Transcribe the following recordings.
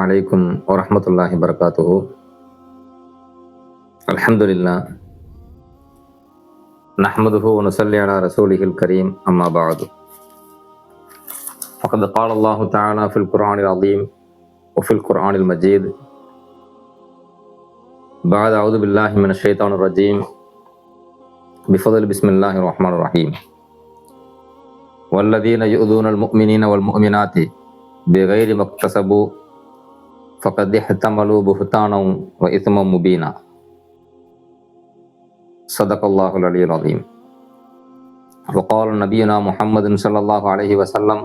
عليكم ورحمة الله وبركاته. الحمد لله نحمده ونصلي على رسوله الكريم أما بعد. فقد قال الله تعالى في القرآن العظيم وفي القرآن المجيد بعد أعوذ بالله من الشيطان الرجيم بفضل بسم الله الرحمن الرحيم. والذين يؤذون المؤمنين والمؤمنات بغير ما اكتسبوا فقد احتملوا بهتانا وإثما مبينا. صدق الله العلي العظيم. وقال نبينا محمد صلى الله عليه وسلم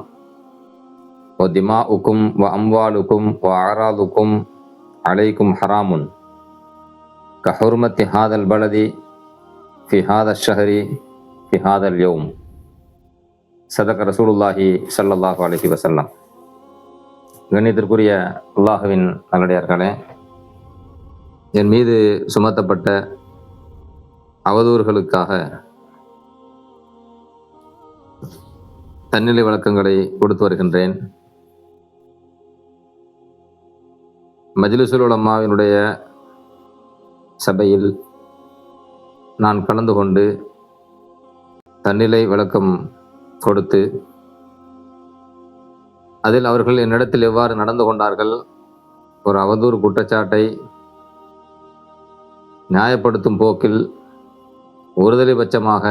ودماؤكم وأموالكم وأعراضكم عليكم حرام كحرمة هذا البلد في هذا الشهر في هذا اليوم. صدق رسول الله صلى الله عليه وسلم. கண்ணியத்திற்குரிய அல்லாஹுவின் நல்லடியார்களே, என் மீது சுமத்தப்பட்ட அவதூறுகளுக்காக தன்னிலை விளக்கங்களை கொடுத்து வருகின்றேன். மஜ்லிஸுல் உலமாவினுடைய சபையில் நான் கலந்து கொண்டு தன்னிலை விளக்கம் கொடுத்து அதில் அவர்கள் என்னிடத்தில் எவ்வாறு நடந்து கொண்டார்கள், ஒரு அவதூறு குற்றச்சாட்டை நியாயப்படுத்தும் போக்கில் ஒருதலைபட்சமாக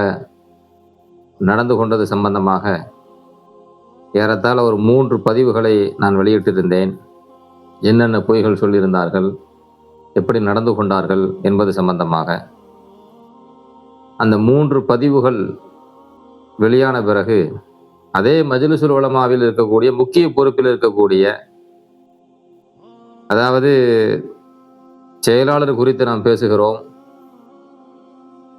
நடந்து கொண்டது சம்பந்தமாக ஏறத்தாழ ஒரு 3 பதிவுகளை நான் வெளியிட்டிருந்தேன். என்னென்ன பொய்கள் சொல்லியிருந்தார்கள், எப்படி நடந்து கொண்டார்கள் என்பது சம்பந்தமாக. அந்த 3 பதிவுகள் வெளியான பிறகு அதே மஜ்லிஸுல் உலமாவில் இருக்கக்கூடிய முக்கிய பொறுப்பில் இருக்கக்கூடிய, அதாவது செயலாளர் குறித்து நாம் பேசுகிறோம்,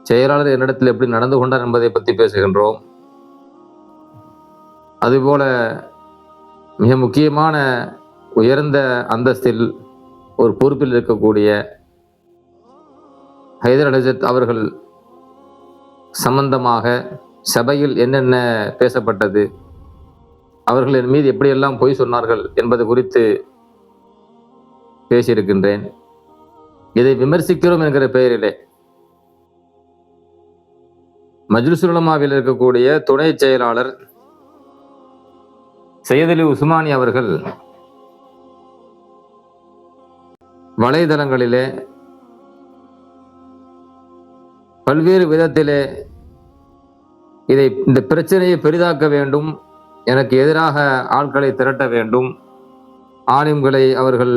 செயலாளர் என்னிடத்தில் எப்படி நடந்து கொண்டார் என்பதை பற்றி பேசுகின்றோம். அதுபோல மிக முக்கியமான உயர்ந்த அந்தஸ்தில் ஒரு பொறுப்பில் இருக்கக்கூடிய ஹைதர் அலிசத் அவர்கள் சம்பந்தமாக சபையில் என்னென்ன பேசப்பட்டது, அவர்கள் என் மீது எப்படியெல்லாம் பொய் சொன்னார்கள் என்பது குறித்து பேசியிருக்கின்றேன். இதை விமர்சிக்கிறோம் என்கிற பெயரிலே மஜ்லிஸுல் உலமாவில் இருக்கக்கூடிய துணை செயலாளர் சையத் அலி உஸ்மானி அவர்கள் வலைதளங்களிலே பல்வேறு விதத்திலே இந்த பிரச்சனையை பெரிதாக்க வேண்டும், எனக்கு எதிராக ஆட்களை திரட்ட வேண்டும், ஆலிம்களை அவர்கள்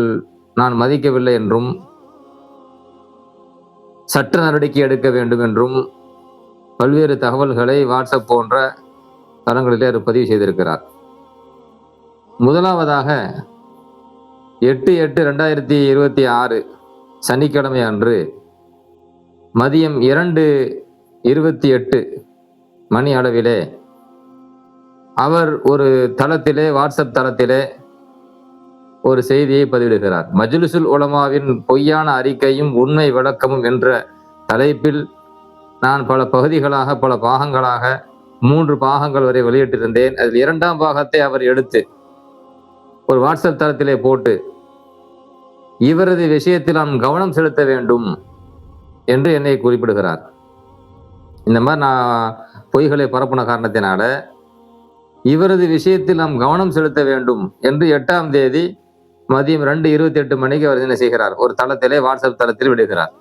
நான் மதிக்கவில்லை என்றும் சட்ட நடவடிக்கை எடுக்க வேண்டும் என்றும் பல்வேறு தகவல்களை வாட்ஸ்அப் போன்ற தளங்களிலே அவர் பதிவு செய்திருக்கிறார். முதலாவதாக 8/8/2026 சனிக்கிழமை அன்று மதியம் 2:28 மணி அளவிலே அவர் ஒரு தளத்திலே, வாட்ஸ்அப் தளத்திலே ஒரு செய்தியை பதிவிடுகிறார். மஜ்லிஸுல் உலமாவின் பொய்யான அறிக்கையும் உண்மை விளக்கமும் என்ற தலைப்பில் நான் பல பகுதிகளாக, பல பாகங்களாக 3 பாகங்கள் வரை வெளியிட்டிருந்தேன். அதில் 2ஆம் பாகத்தை அவர் எடுத்து ஒரு வாட்ஸ்அப் தளத்திலே போட்டு இவரது விஷயத்தில் நான் கவனம் செலுத்த வேண்டும் என்று என்னை குறிப்பிடுகிறார். இந்த மாதிரி நான் பொய்களை பரப்புன காரணத்தினால இவரது விஷயத்தில் நாம் கவனம் செலுத்த வேண்டும் என்று 8ஆம் தேதி மதியம் 2:28 மணிக்கு அவர் என்ன செய்கிறார், ஒரு தளத்திலே, வாட்ஸ்அப் தளத்தில் விடுகிறார்.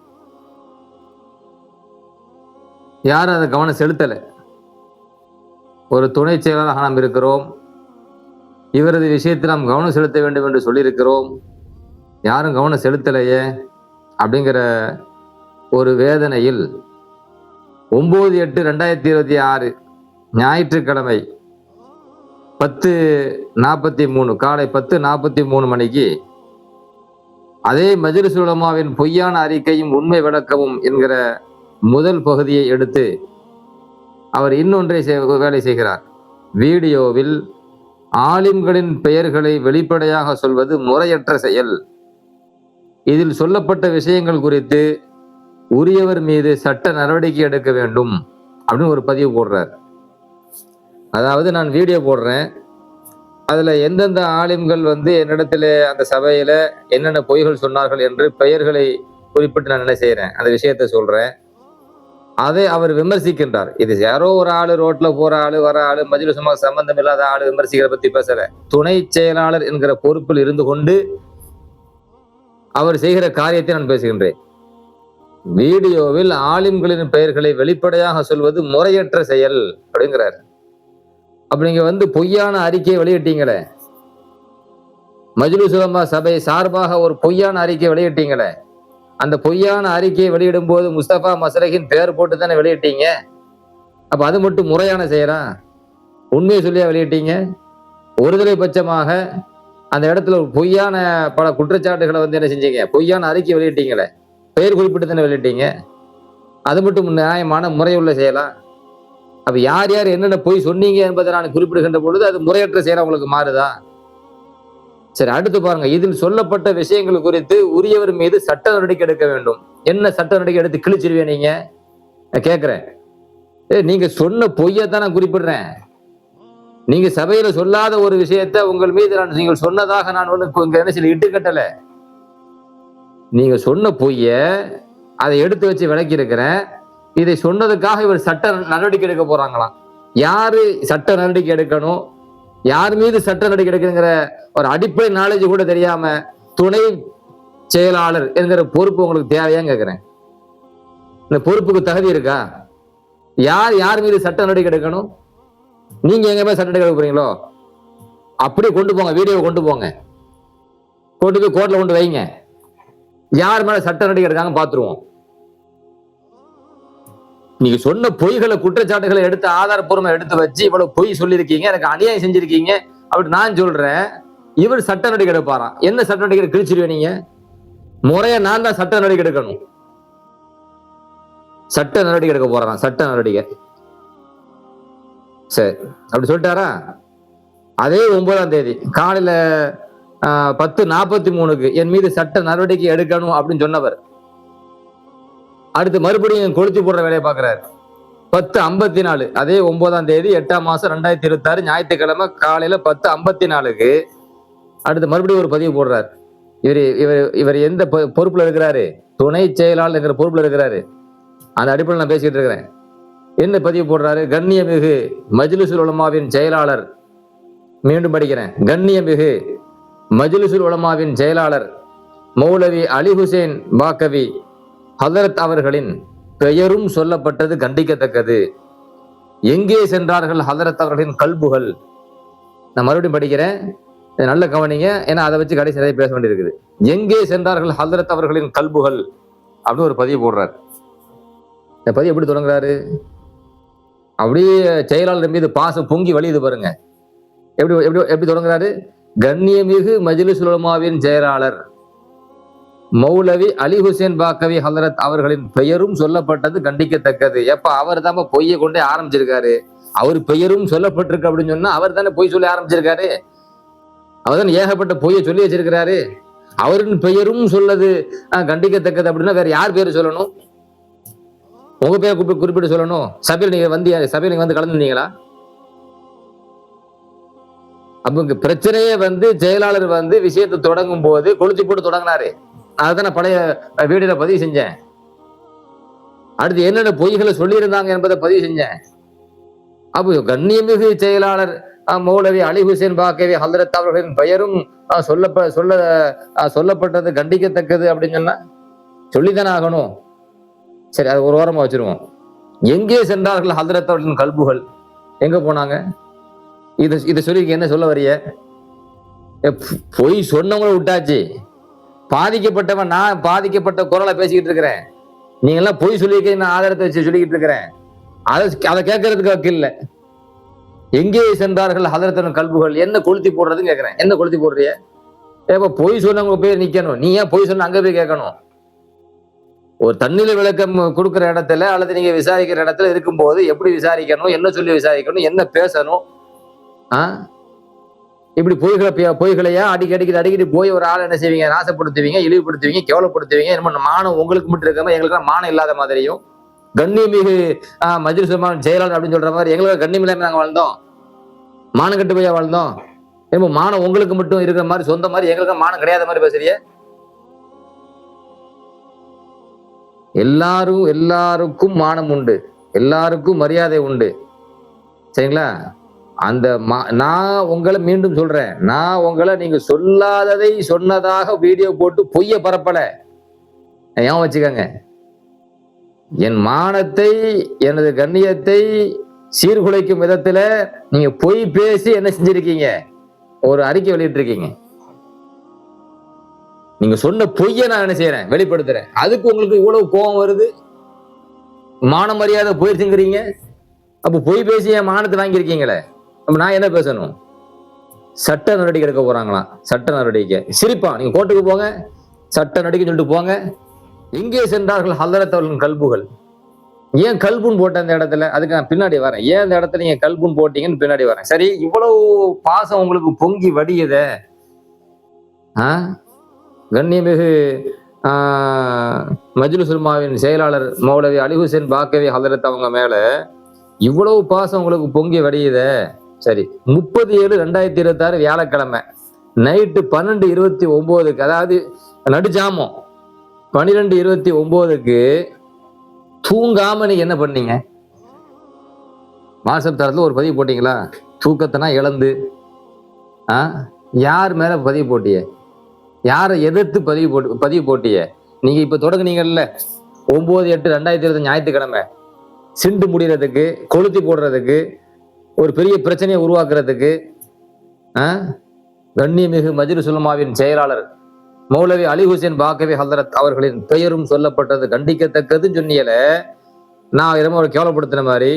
யாரும் அதை கவனம் செலுத்தலை. ஒரு துணை செயலாளராக நாம் இருக்கிறோம், இவரது விஷயத்தில் நாம் கவனம் செலுத்த வேண்டும் என்று சொல்லியிருக்கிறோம், யாரும் கவனம் செலுத்தலையே அப்படிங்கிற ஒரு வேதனையில் 9/8/2026 ஞாயிற்றுக்கிழமை 10:43 காலை 10:43 மணிக்கு அதே மஜ்லிஸுல் உலமாவின் பொய்யான அறிக்கையும் உண்மை விளக்கமும் என்கிற முதல் பகுதியை எடுத்து அவர் இன்னொன்றை வேலை செய்கிறார். வீடியோவில் ஆலிம்களின் பெயர்களை வெளிப்படையாக சொல்வது முறையற்ற செயல், இதில் சொல்லப்பட்ட விஷயங்கள் குறித்து உரியவர் மீது சட்ட நடவடிக்கை எடுக்க வேண்டும் அப்படின்னு ஒரு பதிவு போடுறார். அதாவது நான் வீடியோ போடுறேன், அதுல எந்தெந்த ஆலிம்கள் என்னிடத்துல அந்த சபையில என்னென்ன பொய்கள் சொன்னார்கள் என்று பெயர்களை குறிப்பிட்டு நான் என்ன செய்யறேன், அந்த விஷயத்த சொல்றேன். அதை அவர் விமர்சிக்கின்றார். இது யாரோ ஒரு ஆளு, ரோட்ல போற ஆளு, வர ஆளு, மஜ்லிஸுமா சம்பந்தம் இல்லாத ஆளு விமர்சிக்கிற பத்தி பேசல. துணை செயலாளர் என்கிற பொறுப்பில் இருந்து கொண்டு அவர் செய்கிற காரியத்தை நான் பேசுகின்றேன். வீடியோவில் ஆலிம்களின் பெயர்களை வெளிப்படையாக சொல்வது முறையற்ற செயல் அப்படிங்கிறார். அப்ப நீங்க பொய்யான அறிக்கையை வெளியிட்டீங்களே, மஜ்லிஸ் உலமா சபை சார்பாக ஒரு பொய்யான அறிக்கை வெளியிட்டீங்களே, அந்த பொய்யான அறிக்கையை வெளியிடும் போது முஸ்தபா மஸ்ரகின் பெயர் போட்டு தானே வெளியிட்டீங்க. அப்ப அது மட்டும் முறையான செயலா? உண்மையை சொல்லியா வெளியிட்டீங்க? ஒருதலை பட்சமாக அந்த இடத்துல ஒரு பொய்யான பல குற்றச்சாட்டுகளை என்ன செஞ்சீங்க, பொய்யான அறிக்கை வெளியிட்டீங்களே, பெயர் குறிப்பிட்டு தானே வெளியிட்டீங்க. அது மட்டும் நியாயமான முறையுள்ள செயலா? அப்ப யார் யார் என்னென்ன பொய் சொன்னீங்க என்பதை நான் குறிப்பிடுகின்ற பொழுது அது முறையற்ற செயலா உங்களுக்கு மாறுதா? சரி, அடுத்து பாருங்க. இதில் சொல்லப்பட்ட விஷயங்கள் குறித்து உரியவர் மீது சட்ட நடவடிக்கை எடுக்க வேண்டும். என்ன சட்ட நடவடிக்கை எடுத்து கிழிச்சிருவேன் நீங்க? கேட்கிறேன். நீங்க சொன்ன பொய்யத்தான் நான் குறிப்பிடுறேன். நீங்க சபையில சொல்லாத ஒரு விஷயத்தை உங்கள் மீது நீங்கள் சொன்னதாக நான் என்ன சொல்லி இட்டுக்கட்டல. நீங்க சொன்ன பொய்ய அதை எடுத்து வச்சு விளக்கி இருக்கிறேன். இதை சொன்னதுக்காக இவர் சட்ட நடவடிக்கை எடுக்க போறாங்களாம். யாரு சட்ட நடவடிக்கை எடுக்கணும், யார் மீது சட்ட நடவடிக்கை எடுக்கணுங்கிற ஒரு அடிப்படை நாலேஜ் கூட தெரியாம துணை செயலாளர் என்கிற பொறுப்பு உங்களுக்கு தேவையான்னு கேட்கிறேன். இந்த பொறுப்புக்கு தகுதி இருக்கா? யார் மீது சட்ட நடவடிக்கை எடுக்கணும்? நீங்க எங்க மேல சட்ட நடவடிக்கை எடுக்க போறீங்களோ அப்படியே கொண்டு போங்க, வீடியோ கொண்டு போங்க, கொண்டு போய் கோர்ட்ல கொண்டு வைங்க. யார் மேல சட்ட நடவடிக்கை எடுக்காங்க பாத்துருவோம். நீங்க சொன்ன பொய்களை, குற்றச்சாட்டுகளை எடுத்து ஆதாரப்பூர்வமா எடுத்து வச்சு இவ்வளவு பொய் சொல்லியிருக்கீங்க, எனக்கு அநியாயம் செஞ்சிருக்கீங்க அப்படி நான் சொல்றேன். இவர் சட்ட நடவடிக்கை எடுப்பாராம். என்ன சட்ட நடவடிக்கை கிழிச்சிருவேன் நீங்க? முறைய நான் தான் சட்ட நடவடிக்கை எடுக்கணும். சட்ட நடவடிக்கை எடுக்க போறான், சட்ட நடவடிக்கை. சரி, அப்படி சொல்லிட்டாரா? அதே 9ஆம் தேதி காலையில 10:43 என் மீது சட்ட நடவடிக்கை எடுக்கணும் அப்படின்னு சொன்னவர் அடுத்து மறுபடியும் கொளுத்தி போடுற வேலையை பாக்குறாரு. 10:54 அதே 9ஆம் தேதி 8ஆம் மாசம் 2026 ஞாயிற்றுக்கிழமை காலையில 10:54 அடுத்து மறுபடியும் ஒரு பதிவு போடுறாரு. இவர் எந்த பொறுப்புல இருக்கிறாரு? துணை செயலாளர் என்கிற பொறுப்புல இருக்கிறாரு. அந்த அடிப்படையில் நான் பேசிட்டு இருக்கிறேன். என்ன பதிவு போடுறாரு? கண்ணியமிகு மஜ்லிஸுல் உலமாவின் செயலாளர், மீண்டும் படிக்கிறேன், கண்ணியமிகு மஜ்லிஸுல் உலமாவின் செயலாளர் மௌலவி அலி ஹுசைன் பாக்கவி ஹதரத் அவர்களின் பெயரும் சொல்லப்பட்டது கண்டிக்கத்தக்கது. எங்கே சென்றார்கள் ஹதரத் அவர்களின் கல்புகள்? நான் மறுபடியும் படிக்கிறேன், நல்ல கவனிங்க, ஏன்னா அதை வச்சு கடைசி நிறைய பேச வேண்டியிருக்குது. எங்கே சென்றார்கள் ஹதரத் அவர்களின் கல்புகள் அப்படின்னு ஒரு பதிவு போடுறார். இந்த பதிவு எப்படி தொடங்குறாரு? அப்படியே செயலாளர் மீது பாசம் பொங்கி வழியுது பாருங்க. எப்படி எப்படி எப்படி தொடங்குறாரு? கண்ணியமிகு மஜ்லிஸுல் உலமாவின் செயலாளர் மௌலவி அலி ஹுசைன் பாக்கவி ஹலரத் அவர்களின் பெயரும் சொல்லப்பட்டது கண்டிக்கத்தக்கது. எப்ப அவர் தான் பொய்யை கொண்டே ஆரம்பிச்சிருக்காரு. அவர் பெயரும் சொல்லப்பட்டிருக்கு அப்படின்னு சொன்னா அவர் தானே பொய் சொல்லி ஆரம்பிச்சிருக்காரு. அவர் தானே ஏகப்பட்ட பொய்யை சொல்லி வச்சிருக்கிறாரு. அவரின் பெயரும் சொல்லது கண்டிக்கத்தக்கது அப்படின்னா வேற யார் பேரு சொல்லணும்? உங்க பேரை குறிப்பிட்டு சொல்லணும். சபையில் நீங்க வந்து கலந்துருந்தீங்களா? அப்ப பிரச்சனையே செயலாளர் விஷயத்தை தொடங்கும் போது கொளுத்தி போட்டு தொடங்கினாரு. அதுதான் நான் பழைய வீடியோல பதிவு செஞ்சேன். அடுத்து என்னென்ன பொய்களை சொல்லியிருந்தாங்க என்பதை பதிவு செஞ்சேன். அப்போ கண்ணியமிகு செயலாளர் மௌலவி அலி ஹுசைன் பாக்கவி ஹல்ரத் அவர்களின் பெயரும் சொல்லப்பட்டது கண்டிக்கத்தக்கது அப்படின்னு சொன்னா சொல்லித்தானே ஆகணும். சரி, அது ஒரு ஓரமா வச்சிருவோம். எங்கே சென்றார்கள் ஹல்ரத் அவர்களின் கல்புகள்? எங்க போனாங்க? இதை சொல்லி என்ன சொல்ல வரிய? பொய் சொன்னவங்கள விட்டாச்சு. பாதிக்கப்பட்டவன் நான் பாதிக்கப்பட்ட குரலை பேசிக்கிட்டு இருக்கிறேன். நீங்க எல்லாம் பொய் சொல்லியிருக்க நான் ஆதாரத்தை வச்சு சொல்லிக்கிட்டு இருக்கிறேன். அதை கேட்கறதுக்கு வக்கு இல்லை. எங்கே சென்றார்கள் ஹதரத்தின் கல்புகள்? என்ன கொளுத்தி போடுறதுன்னு கேட்கிறேன். என்ன கொளுத்தி போடுறிய? ஏப்ப பொய் சொன்னவங்க போய் நிக்கணும். நீ ஏன் பொய் சொன்ன அங்க போய் கேட்கணும்? ஒரு தண்ணில விளக்கம் கொடுக்குற இடத்துல அல்லது நீங்க விசாரிக்கிற இடத்துல இருக்கும்போது எப்படி விசாரிக்கணும், என்ன சொல்லி விசாரிக்கணும், என்ன பேசணும்? இப்படி பொய்களையா அடிக்கடி போய் ஒரு ஆள் என்ன செய்வீங்க? நாசப்படுத்துவீங்க, இழிவுபடுத்துவீங்க, கேவலப்படுத்துவீங்க. என்ன மானம் உங்களுக்கு மட்டும் இருக்காம எங்களுக்கு மானம் இல்லாத மாதிரியும், கண்ணியமிகு மஜ்லிஸ் உலமா செயலாளர் அப்படின்னு சொல்ற மாதிரி எங்களுக்கு கண்ணியம் இல்லாம நாங்க வாழ்ந்தோம்? மானம் கட்டு போயா வாழ்ந்தோம்? ஏமா மானம் உங்களுக்கு மட்டும் இருக்கிற மாதிரி சொந்த மாதிரி எங்களுக்கு மானம் கிடையாத மாதிரி பேசுறிய? எல்லாருக்கும் மானம் உண்டு, எல்லாருக்கும் மரியாதை உண்டு, சரிங்களா? அந்த நான் உங்களை மீண்டும் சொல்றேன், நான் உங்களை நீங்க சொல்லாததை சொன்னதாக வீடியோ போட்டு பொய்ய பரப்பல, ஏன் வச்சுக்கங்க. என் மானத்தை எனது கண்ணியத்தை சீர்குலைக்கும் விதத்துல நீங்க பொய் பேசி என்ன செஞ்சிருக்கீங்க? ஒரு அறிக்கை வெளியிட்டு இருக்கீங்க. நீங்க சொன்ன பொய்ய நான் என்ன செய்யறேன்? வெளிப்படுத்துறேன். அதுக்கு உங்களுக்கு இவ்வளவு கோபம் வருது, மான மரியாதை போயிருச்சுங்கிறீங்க. அப்ப பொய் பேசி என் மானத்தை வாங்கியிருக்கீங்களே, அப்ப நான் என்ன பேசணும்? சட்ட நடவடிக்கை எடுக்க போறாங்களாம். சட்ட நடவடிக்கை சிரிப்பான். நீங்க கோர்ட்டுக்கு போங்க, சட்ட நடவடிக்கை சொல்லிட்டு போங்க. எங்கே சென்றார்கள் ஹல்லரத் அவர்களின் கல்புகள்? ஏன் கல்புன்னு போட்ட அந்த இடத்துல? அதுக்கு நான் பின்னாடி வரேன். ஏன் அந்த இடத்துல நீங்க கல்புன்னு போட்டீங்கன்னு பின்னாடி வரேன். சரி, இவ்வளவு பாசம் உங்களுக்கு பொங்கி வடியுத, கண்ணியமிகு மஜ்லிஸ் உலமாவின் செயலாளர் மௌலவி அலி ஹுசைன் பாக்கவி ஹல்லரத் அவங்க மேல இவ்வளவு பாசம் உங்களுக்கு பொங்கி வடியுத. சரி, 30/7/2026 வியாழக்கிழமை நைட்டு 12:29, அதாவது நடுஜாமம் 12:29 தூங்காம நீங்க என்ன பண்ணீங்க? வாட்ஸ்அப் தரத்துல ஒரு பதிவு போட்டீங்களா? தூக்கத்தினா இழந்து யார் மேல பதிவு போட்டிய? யாரை எதிர்த்து பதிவு போட்டிய? நீங்க இப்ப தொடங்குனீங்கல்ல 9/8/2025 ஞாயிற்றுக்கிழமை சிண்டு முடிகிறதுக்கு, கொளுத்தி போடுறதுக்கு, ஒரு பெரிய பிரச்சனையை உருவாக்குறதுக்கு கண்ணியமிகு மஜ்லிஸ் உலமாவின் செயலாளர் மௌலவி அலி ஹுசைன் பாக்கவி ஹல்லரத் அவர்களின் பெயரும் சொல்லப்பட்டது கண்டிக்கத்தக்கதுன்னு சொன்னியல. நான் என்னமோ அவரை கேவலப்படுத்தின மாதிரி.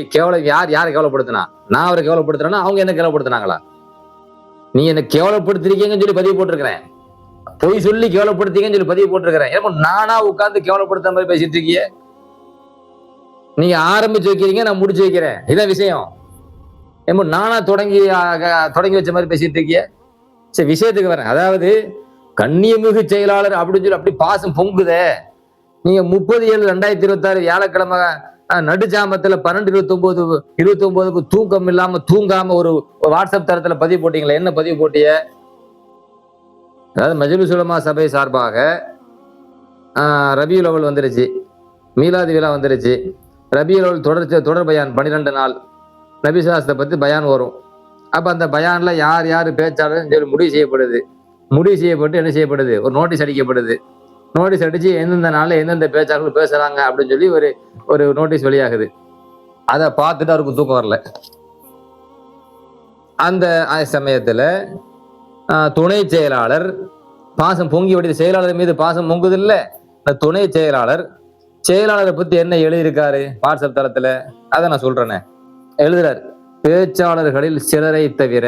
யார் கேவலப்படுத்தினா? நான் அவரை கேவலப்படுத்தினா அவங்க என்ன கேவலப்படுத்தினாங்களா? நீ என்ன கேவலப்படுத்திருக்கீங்கன்னு சொல்லி பதிவு போட்டிருக்கிறேன். பொய் சொல்லி கேவலப்படுத்தீங்கன்னு சொல்லி பதிவு போட்டிருக்கிறேன். ஏன்னா நானா உட்கார்ந்து கேவலப்படுத்த மாதிரி பேசிட்டு இருக்கீங்க. நீங்க ஆரம்பிச்சு வைக்கிறீங்க, நான் முடிச்சு வைக்கிறேன். இதான் விஷயம். ஏமா நானா தொடங்கி வச்ச மாதிரி பேசிட்டு இருக்கிய. சரி, விஷயத்துக்கு வரேன். அதாவது கண்ணியமிகு செயலாளர் அப்படின்னு சொல்லி அப்படி பாசம் பொங்குத. நீங்க 30/7/2026 வியாழக்கிழமை நடுஜாமத்துல 12:29 தூக்கம் இல்லாம தூங்காம ஒரு வாட்ஸ்அப் தரத்துல பதிவு போட்டீங்களா? என்ன பதிவு போட்டிய? அதாவது மஜ்லிஸ் உலமா சபை சார்பாக ரபியுல் அவல் வந்துருச்சு, மீலாது விழா வந்துருச்சு. ரபியுல் அவல் தொடர் பயான் 12 நாள் நபி சாஸ்திரத்தை பத்தி பயான் வரும். அப்ப அந்த பயான்ல யார் பேச்சாளர் சொல்லி முடிவு செய்யப்பட்டு என்ன செய்யப்படுது? ஒரு நோட்டீஸ் அடிக்கப்படுது. நோட்டீஸ் அடிச்சு எந்தெந்த நாள்ல எந்தெந்த பேச்சாளர்கள் பேசுறாங்க அப்படின்னு சொல்லி ஒரு நோட்டீஸ் வெளியாகுது. அதை பார்த்துட்டு அவருக்கு தூக்கம் வரல. அந்த சமயத்துல துணை செயலாளர் பாசம் பொங்கி வடிது. செயலாளர் மீது பாசம் பொங்குது இல்ல, இந்த துணை செயலாளரை பத்தி என்ன எழுதியிருக்காரு வாட்ஸ்அப் தளத்துல? அதை நான் சொல்றேனே. எழுதுறாரு, பேச்சாளர்களில் சிலரை தவிர.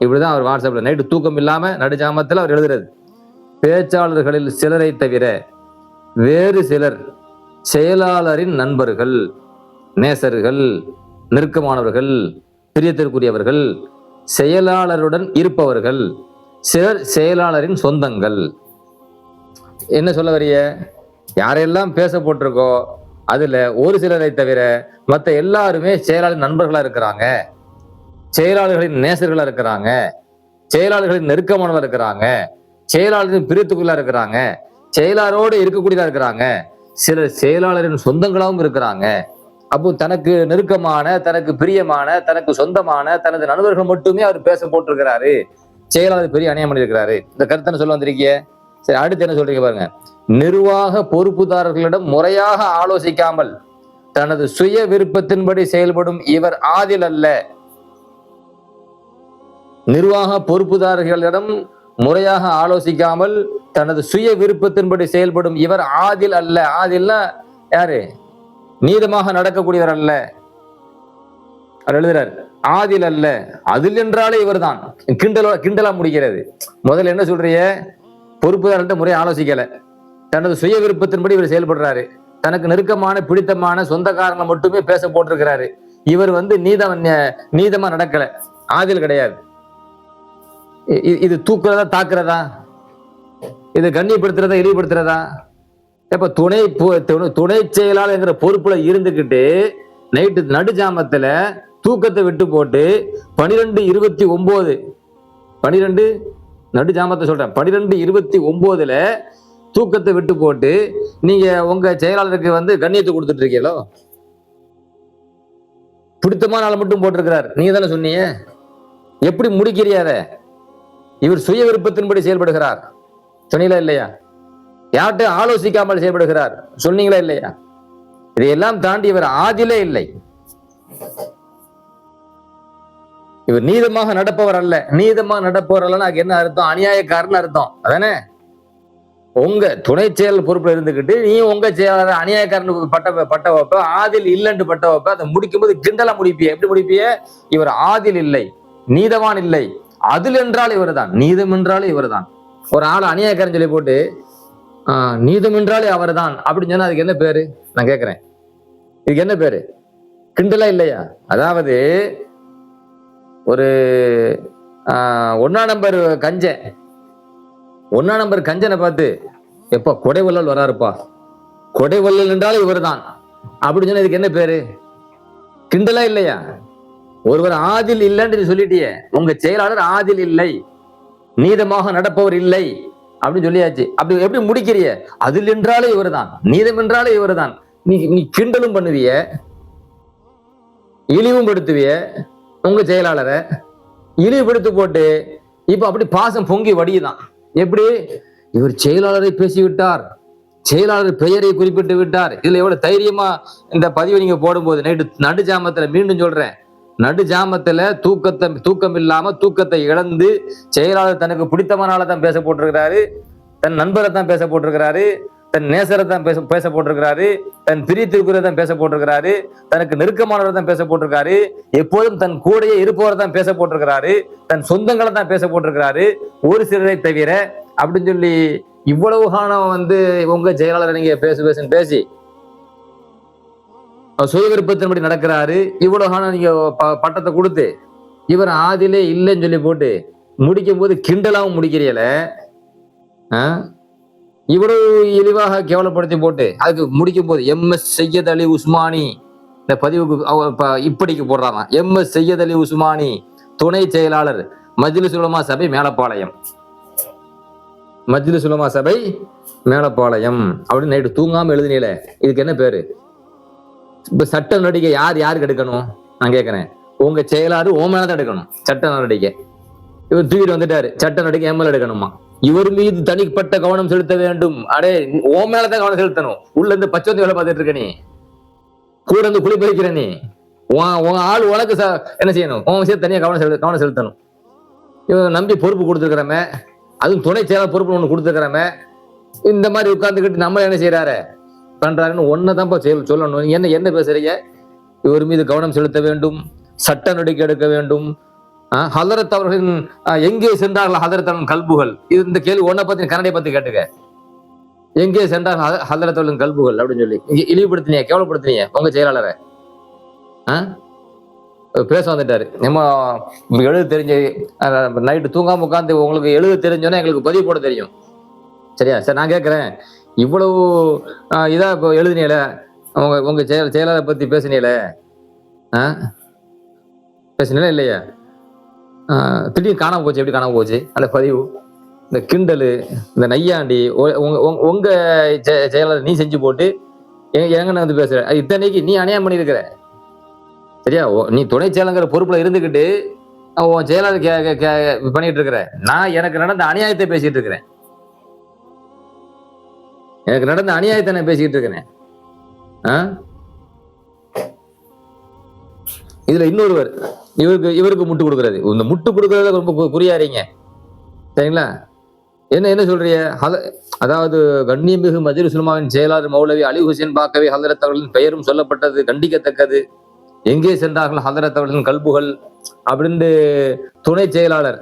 இப்படிதான் அவர் வாட்ஸ்அப்ல நைட்டு தூக்கம் இல்லாம நடுஜாமத்துல அவர் எழுதுறது. பேச்சாளர்களில் சிலரை தவிர வேறு சிலர் செயலாளரின் நண்பர்கள், நேசர்கள், நெருக்கமானவர்கள், பிரியத்திற்குரியவர்கள், செயலாளருடன் இருப்பவர்கள், சிலர் செயலாளரின் சொந்தங்கள். என்ன சொல்ல வரிய? யாரெல்லாம் பேச போட்டிருக்கோ அதுல ஒரு சிலரை தவிர மற்ற எல்லாருமே செயலாளர் நண்பர்களா இருக்கிறாங்க, செயலாளர்களின் நேசர்களா இருக்கிறாங்க, செயலாளர்களின் நெருக்கமானவர்களா இருக்கிறாங்க, செயலாளரின் பிரியத்துக்குள்ளா இருக்கிறாங்க, செயலாளரோடு இருக்கக்கூடியதா இருக்கிறாங்க, சிலர் செயலாளரின் சொந்தங்களாகவும் இருக்கிறாங்க. அப்போ தனக்கு நெருக்கமான, தனக்கு பிரியமான, தனக்கு சொந்தமான தனது நண்பர்கள் மட்டுமே அவர் பேச போட்டிருக்கிறாரு. செயலாளர் பெரிய அநியாயம் பண்ணியிருக்கிறாரு. இந்த கருத்தை சொல்ல வந்திருக்கிய. சரி, அடுத்து என்ன சொல்றீங்க பாருங்க. நிர்வாக பொறுப்புதாரர்களிடம் முறையாக ஆலோசிக்காமல் தனது சுய விருப்பத்தின்படி செயல்படும் இவர் ஆதில் அல்ல. நிர்வாக பொறுப்புதாரர்களிடம் முறையாக ஆலோசிக்காமல் தனது சுய விருப்பத்தின்படி செயல்படும் இவர் ஆதில் அல்ல. ஆதில்னா யாரு? நீதமாக நடக்கக்கூடியவர் அல்ல. அவர் எழுதுறார், ஆதில் அல்ல. அதில் என்றாலே இவர் தான். கிண்டலா முடிக்கிறது. முதல்ல என்ன சொல்றீங்க? பொறுப்புதாரர்கிட்ட முறையை ஆலோசிக்கல, தனது சுய விருப்பத்தின்படி இவர் செயல்படுறாரு, தனக்கு நெருக்கமான பிடித்தமான சொந்தக்காரங்களை மட்டுமே பேச போட்டிருக்கிறாரு. இவர் நீதமா நடக்கல, ஆதில் கிடையாது. இது தூக்குறதா தாக்குறதா? இது கண்ணியப்படுத்துறதா இழிவுபடுத்துறதா? இப்ப துணை செயலாளர் என்கிற பொறுப்புல இருந்துகிட்டு நைட்டு நடுஜாமத்துல தூக்கத்தை விட்டு போட்டு 12:29 12 நடு ஜாமத்தை சொல்றேன். 12:29 தூக்கத்தை விட்டு போட்டு நீங்க உங்க செயலாளருக்கு வந்து கண்ணியத்தை கொடுத்துட்டு இருக்கீங்களோ? பிடித்தமான ஆளை மட்டும் போட்டிருக்கிறார். நீங்க தானே சொன்னீங்க. எப்படி முடிக்கிறியாத? இவர் சுய விருப்பத்தின்படி செயல்படுகிறார் சொன்னீங்களா இல்லையா? யார்கிட்ட ஆலோசிக்காமல் செயல்படுகிறார் சொன்னீங்களா இல்லையா? இதையெல்லாம் தாண்டி இவர் ஆதிலே இல்லை. இவர் நீதமாக நடப்பவர் அல்ல. நீதமாக நடப்பவர் அல்ல என்ன அர்த்தம்? அநியாயக்காரன் அர்த்தம் அதானே? உங்க துணை செயல் பொறுப்புல இருந்துகிட்டு நீ உங்க செயலாளர் அநியாயக்காரன் பட்ட வைப்ப, ஆதில் இல்லைன்னு பட்ட வைப்ப. அதை முடிக்கும் போது கிண்டலா முடிப்பிய. எப்படி முடிப்பிய? இவர் ஆதில் இல்லை, நீதவான் இல்லை, அதில் என்றால் இவர் தான், நீதம் என்றாலே இவர் தான். ஒரு ஆள் அநியாயக்காரன் சொல்லி போட்டு நீதம் என்றாலே அவர் தான் அப்படின்னு சொன்னா அதுக்கு என்ன பேரு? நான் கேட்கிறேன், இதுக்கு என்ன பேரு? கிண்டலா இல்லையா? அதாவது ஒரு 1ஆம் நம்பர் கஞ்சனை பார்த்து எப்ப கொடைவள்ளல் வராருப்பா, கொடைவள்ளல் என்றாலும் இவர் தான் அப்படின்னு சொன்னா இதுக்கு என்ன பேரு? கிண்டலா இல்லையா? ஒருவர் ஆதில் இல்லைன்னு சொல்லிட்டியே. உங்க செயலாளர் ஆதில் இல்லை, நீதமாக நடப்பவர் இல்லை அப்படின்னு சொல்லியாச்சு. அப்படி எப்படி முடிக்கிறிய? அதில் என்றாலே இவர் தான், நீதம் என்றாலே இவர் தான். நீ கிண்டலும் பண்ணுவிய, இழிவும் படுத்துவிய உங்க செயலாளரை. இழிவுபடுத்தி போட்டு இப்ப அப்படி பாசம் பொங்கி வடியுதான். எப்படி? இவர் செயலாளரை பேசிவிட்டார், செயலாளர் பெயரை குறிப்பிட்டு விட்டார். இதுல எவ்வளவு தைரியமா இந்த பதிவை நீங்க போடும்போது நைட்டு நடு ஜாமத்துல, மீண்டும் சொல்றேன், நடு ஜாமத்துல தூக்கம் இல்லாம தூக்கத்தை இழந்து செயலாளர் தனக்கு பிடித்தமான தான் பேச போட்டிருக்கிறாரு, தன் நண்பரை தான் பேச போட்டிருக்கிறாரு, தன் நேசரை தான் பேச போட்டிருக்கிறாரு, தன் பிரித்திருக்கிறத தான் பேச போட்டிருக்கிறாரு, தனக்கு நெருக்கமானவரை தான் பேச போட்டிருக்காரு, எப்போதும் தன் கூடையே இருப்பவரை தான் பேச போட்டிருக்கிறாரு, தன் சொந்தங்களை தான் பேச போட்டிருக்கிறாரு, ஒரு சிலரை தவிர அப்படின்னு சொல்லி இவ்வளவு காலம் வந்து உங்க செயலாளர் நீங்க பேசுன்னு பேசி சுய விருப்பத்தின்படி நடக்கிறாரு. இவ்வளவு காலம் நீங்க பட்டத்தை கொடுத்து இவர் ஆதிலே இல்லைன்னு சொல்லி போட்டு முடிக்கும் போது கிண்டலாவும் முடிக்கிறீல. இவ்வளவு இழிவாக கேவலப்படுத்தி போட்டு அதுக்கு முடிக்கும் போது MS சையத் அலி உஸ்மானி இந்த பதிவுக்கு இப்படிக்கு போடுறாங்க. MS சையத் அலி உஸ்மானி, துணை செயலாளர், மஜ்லிஸ் உலமா சபை மேலப்பாளையம், மஜ்லிஸ் உலமா சபை மேலப்பாளையம் அப்படின்னு நைட்டு தூங்காம எழுதினீல. இதுக்கு என்ன பேரு? இப்ப சட்ட நடவடிக்கை யாருக்கு எடுக்கணும் நான் கேட்கிறேன்? உங்க செயலாளர் ஓ மேலதான் எடுக்கணும் சட்ட நடவடிக்கை. இவர் தூக்கிட்டு வந்துட்டாரு, சட்ட நடவடிக்கை ML எடுக்கணுமா? இவர் மீது தனிப்பட்ட கவனம் செலுத்த வேண்டும். அடே ஓ மேலதான் கவனம் செலுத்தணும். உள்ள இருந்து பச்சை வேலை பார்த்துட்டு இருக்க, நீ கூட இருந்து குழி பறிக்கிற, நீ உன் ஆள் உனக்கு என்ன செய்யணும்? உன் விஷயத்த தனியா கவனம் செலுத்தணும். இவங்க நம்பி பொறுப்பு கொடுத்துருக்கிறமே, அதுவும் துணை செயலாளர் பொறுப்பு ஒண்ணு கொடுத்துருக்கிறமே, இந்த மாதிரி உட்கார்ந்துக்கிட்டு நம்ம என்ன செய்யறாரு பண்றாருன்னு ஒன்னதான் சொல்லணும். என்ன பேசுறீங்க? இவர் மீது கவனம் செலுத்த வேண்டும், சட்ட நடவடிக்கை எடுக்க வேண்டும். ஹதரத் அவர்களின் எங்கே சென்றார்கள் ஹதரத் அவர்களின் கல்புகள்? இது இந்த கேள்வி ஒன்ன பத்தி கன்னடையை பத்தி கேட்டுக்க. எங்கே சென்றார்கள் ஹதரத் அவர்களின் கல்புகள் அப்படின்னு சொல்லி இழிவுபடுத்தினீங்க, கேவலப்படுத்தினீங்க உங்க செயலாளரை. பேச வந்துட்டாரு. நம்ம எழுத தெரிஞ்ச நைட்டு தூங்காம உட்காந்து உங்களுக்கு எழுத தெரிஞ்சோன்னா எங்களுக்கு பதிவு போட தெரியும். சரியா? சரி, நான் கேட்கிறேன், இவ்வளவு இதா இப்போ எழுதினீல, உங்க செயலாளரை பத்தி பேசினீல, பேசினீங்களா இல்லையா? திடீர்னு காணாம போச்சு. எப்படி காணாம போச்சு அந்த பதிவு? இந்த கிண்டலு, இந்த நையாண்டி உங்க செயலாளர் நீ செஞ்சு போட்டு எங்கன்னு வந்து பேசுற. இத்தனைக்கு நீ அநியாயம் பண்ணியிருக்கிற. சரியா? நீ துணை செயலாளர் பொறுப்புல இருந்துகிட்டு உன் செயலாளர் பண்ணிட்டு இருக்கிற. நான் எனக்கு நடந்த அநியாயத்தை பேசிட்டு இருக்கிறேன். எனக்கு நடந்த அநியாயத்தை நான் பேசிக்கிட்டு இருக்கிறேன். இதுல இன்னொருவர் இவருக்கு முட்டு கொடுக்கறது. இந்த முட்டு கொடுக்கறத ரொம்ப புரியாதீங்க. சரிங்களா? என்ன சொல்றீங்க? அதாவது கண்ணியமிகு மஜ்லிஸ் உலமாவின் செயலாளர் மௌலவி அலி ஹுசைன் பாக்கவி ஹதரத் அவர்களின் பெயரும் சொல்லப்பட்டது கண்டிக்கத்தக்கது. எங்கே சென்றார்கள் ஹதரத் அவர்களின் கல்புகள் அப்படின்னு துணை செயலாளர்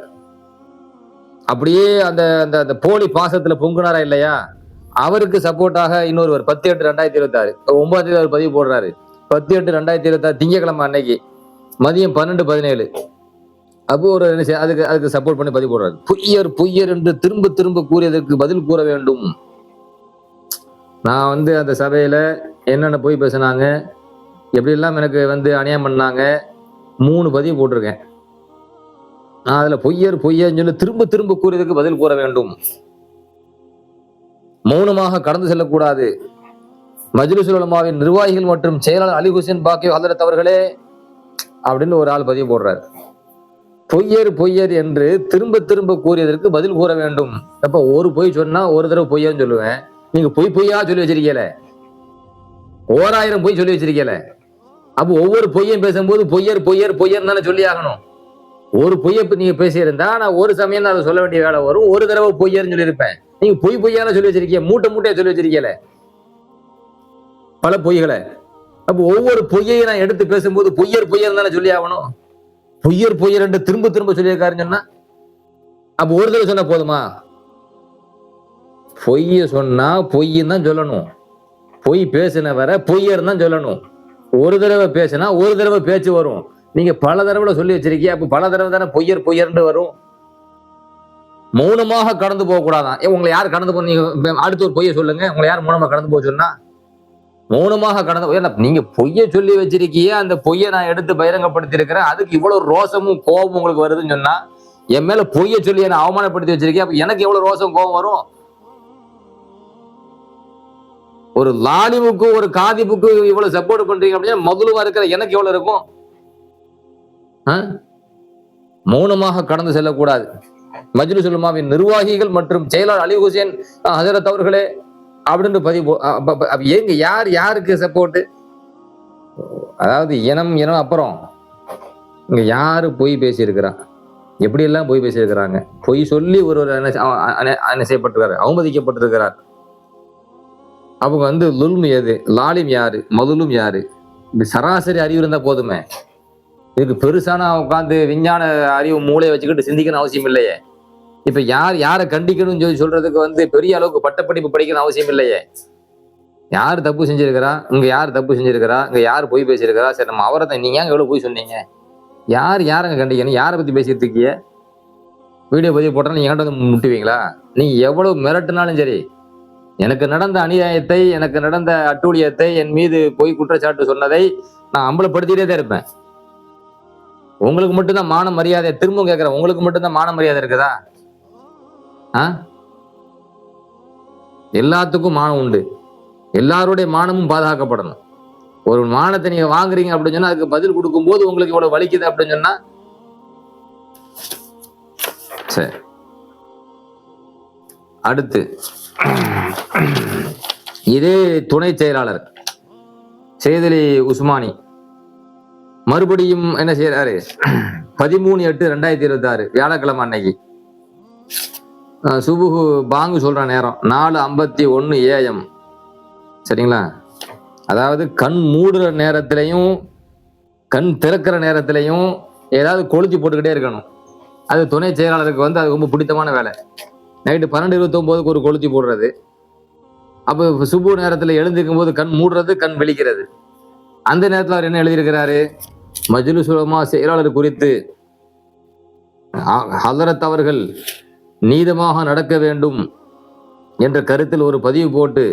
அப்படியே அந்த அந்த போலி பாசத்துல பொங்குனாரா இல்லையா? அவருக்கு சப்போர்ட்டாக இன்னொருவர் 10/8/2026 9 பதிவு போடுறாரு. 10/8/2026 திங்கக்கிழமை அன்னைக்கு மதியம் 12:17 அப்போ ஒரு அதுக்கு சப்போர்ட் பண்ணி பதிவு போடுறாரு. பொய்யர் என்று திரும்ப திரும்ப கூறியதற்கு பதில் கூற வேண்டும். நான் அந்த சபையில என்னென்ன போய் பேசினாங்க, எப்படி எல்லாம் எனக்கு அநியாயம் பண்ணாங்க, 3 பதிவு போட்டிருக்கேன். அதுல பொய்யர் பொய்யன்னு சொல்லி திரும்ப திரும்ப கூறியதுக்கு பதில் கூற வேண்டும். மௌனமாக கடந்து செல்லக்கூடாது. மஜ்லிஸுல் உலமாவின் நிர்வாகிகள் மற்றும் செயலாளர் அலி ஹுசைன் பாக்கி ஹதரத் அவர்களே அப்படின்னு ஒரு ஆள் பதிவு போடுறாரு. பொய்யர் பொய்யர் என்று திரும்ப திரும்ப கூறியதற்கு பதில் கூற வேண்டும். அப்ப ஒரு பொய் சொன்னா ஒரு தடவை பொய்யன்னு சொல்லுவேன். நீங்க பொய் பொய்யா சொல்லி வச்சிருக்கீல, 1000 பொய் சொல்லி வச்சிருக்கீல. அப்ப ஒவ்வொரு பொய்யும் பேசும்போது பொய்யர் பொய்யர் பொய்யர் தானே சொல்லி ஆகணும். ஒரு பொய்யை நீங்க பேசியிருந்தா நான் ஒரு சமயம் அதை சொல்ல வேண்டிய வேலை வரும். ஒரு தடவை பொய்யர்னு சொல்லியிருப்பேன். நீங்க பொய் பொய்யால சொல்லி வச்சிருக்கீங்க, மூட்டை மூட்டையா சொல்லி வச்சிருக்கீல பல பொய்களை. அப்ப ஒவ்வொரு பொய்யை நான் எடுத்து பேசும்போது பொய்யர் பொய்யர் தானே சொல்லி ஆகணும். பொய்யர் பொய்யர் என்று திரும்ப திரும்ப சொல்லியிருக்காருன்னு சொன்னா அப்ப ஒரு தடவை சொன்னா போதுமா? பொய்ய சொன்னா பொய்ன்னு தான் சொல்லணும். பொய் பேசின வர பொய்யர் தான் சொல்லணும். ஒரு தடவை பேசினா ஒரு தடவை பேச்சு வரும். நீங்க பல தடவை சொல்லி வச்சிருக்கீங்க. அப்ப பல தடவை தானே பொய்யர் பொய்யர்ன்னு வரும். மௌனமாக கடந்து போக கூடாதான். உங்களை யார் கடந்து போ, நீங்க அடுத்த ஒரு பொய்ய சொல்லுங்க. உங்களை யார் மௌனமா கடந்து போக சொன்னா? மௌனமாக கடந்து நீங்க பொய்ய சொல்லி வச்சிருக்கீங்க. அந்த பொய்யை நான் எடுத்து பகிரங்கப்படுத்தி இருக்கிறேன். அதுக்கு இவ்வளவு ரோசமும் கோபமும் உங்களுக்கு வருதுன்னு சொன்னா, என் மேல பொய்ய சொல்லி என்ன அவமானப்படுத்தி வச்சிருக்கேன். அப்ப எனக்கு எவ்வளவு ரோசம் கோபம் வரும்? ஒரு லாலிமுக்கு ஒரு காதிபுக்கு இவ்வளவு சப்போர்ட் பண்றீங்க அப்படின்னா முதலுவா இருக்கிற எனக்கு எவ்வளவு இருக்கும்? மௌனமாக கடந்து செல்லக்கூடாது. மஜ்லிஸுல் உலமாவின் நிர்வாகிகள் மற்றும் செயலாளர் அலி ஹுசைன் ஹஜரத் அவர்களே அப்படின்னு பதிவு. எங்க யார் யாருக்கு சப்போர்ட்? அதாவது இனம் இனம் அப்புறம் இங்க யாரு பொய் பேசியிருக்கிறா, எப்படி எல்லாம் பொய் பேசியிருக்கிறாங்க. பொய் சொல்லி ஒருவர் என்ன செய்யப்பட்டிருக்காரு, அவமதிக்கப்பட்டிருக்கிறார். அவங்க லுல்ம் எது, லாலிம் யாரு, மதுலும் யாரு, இப்படி சராசரி அறிவு இருந்தா போதுமே. இதுக்கு பெருசான உட்காந்து விஞ்ஞான அறிவு மூளையை வச்சுக்கிட்டு சிந்திக்கணும் அவசியம் இல்லையே. இப்ப யாரை கண்டிக்கணும்னு சொல்லி சொல்றதுக்கு பெரிய அளவுக்கு பட்டப்படிப்பு படிக்கணும் அவசியம் இல்லையே. யார் தப்பு செஞ்சிருக்கிறா, இங்க யார் தப்பு செஞ்சிருக்கிறா, இங்க யார் பொய் பேசியிருக்கிறா, சரி நம்ம அவரை தான் நீங்க எவ்வளவு பொய் சொன்னீங்க, யாருங்க கண்டிக்கணும், யாரை பத்தி பேசிட்டு இருக்கீங்க? வீடியோ பதிவு போட்டா நீங்க என்கிட்ட முட்டுவீங்களா? நீங்க எவ்வளவு மிரட்டினாலும் சரி, எனக்கு நடந்த அநியாயத்தை, எனக்கு நடந்த அட்டூழியத்தை, என் மீது பொய் குற்றச்சாட்டு சொன்னதை நான் அம்பலப்படுத்திட்டே தான் இருப்பேன். உங்களுக்கு மட்டும்தான் மான மரியாதை, திரும்பவும் கேட்கிறேன், உங்களுக்கு மட்டும்தான் மான மரியாதை இருக்குதா? எல்லாத்துக்கும் மானம் உண்டு. எல்லாருடைய மானமும் பாதுகாக்கப்படணும். ஒரு மானத்தை நீங்க வாங்குறீங்க அப்படின்னு சொன்னா அதுக்கு பதில் கொடுக்கும் போது உங்களுக்கு இவ்வளவு வலிக்குது அப்படின்னு சொன்னா சரி. அடுத்து இதே துணை செயலாளர் செய்தலி உஸ்மானி மறுபடியும் என்ன செய்யறாரு, 13/8/2026 வியாழக்கிழமை அன்னைக்கு சுபுகு பாங்கு சொல்ற நேரம் 4:51 AM. சரிங்களா? அதாவது கண் மூடுற நேரத்திலையும் கண் திறக்கிற நேரத்திலையும் ஏதாவது கொளுத்தி போட்டுக்கிட்டே இருக்கணும். அது துணை செயலாளருக்கு அது ரொம்ப பிடித்தமான வேலை. நைட்டு 12:29 ஒரு கொளுத்தி போடுறது. அப்போ சுபு நேரத்தில் எழுந்திருக்கும் போது கண் மூடுறது, கண் வெளிக்கிறது. அந்த நேரத்தில் அவர் என்ன எழுதியிருக்கிறாரு, மஜ்லிஸுல் உலமா செயலாளர் குறித்து ஹதரத் அவர்கள் நீதமாக நடக்க வேண்டும் என்ற கருத்தில் ஒரு பதிவு போட்டு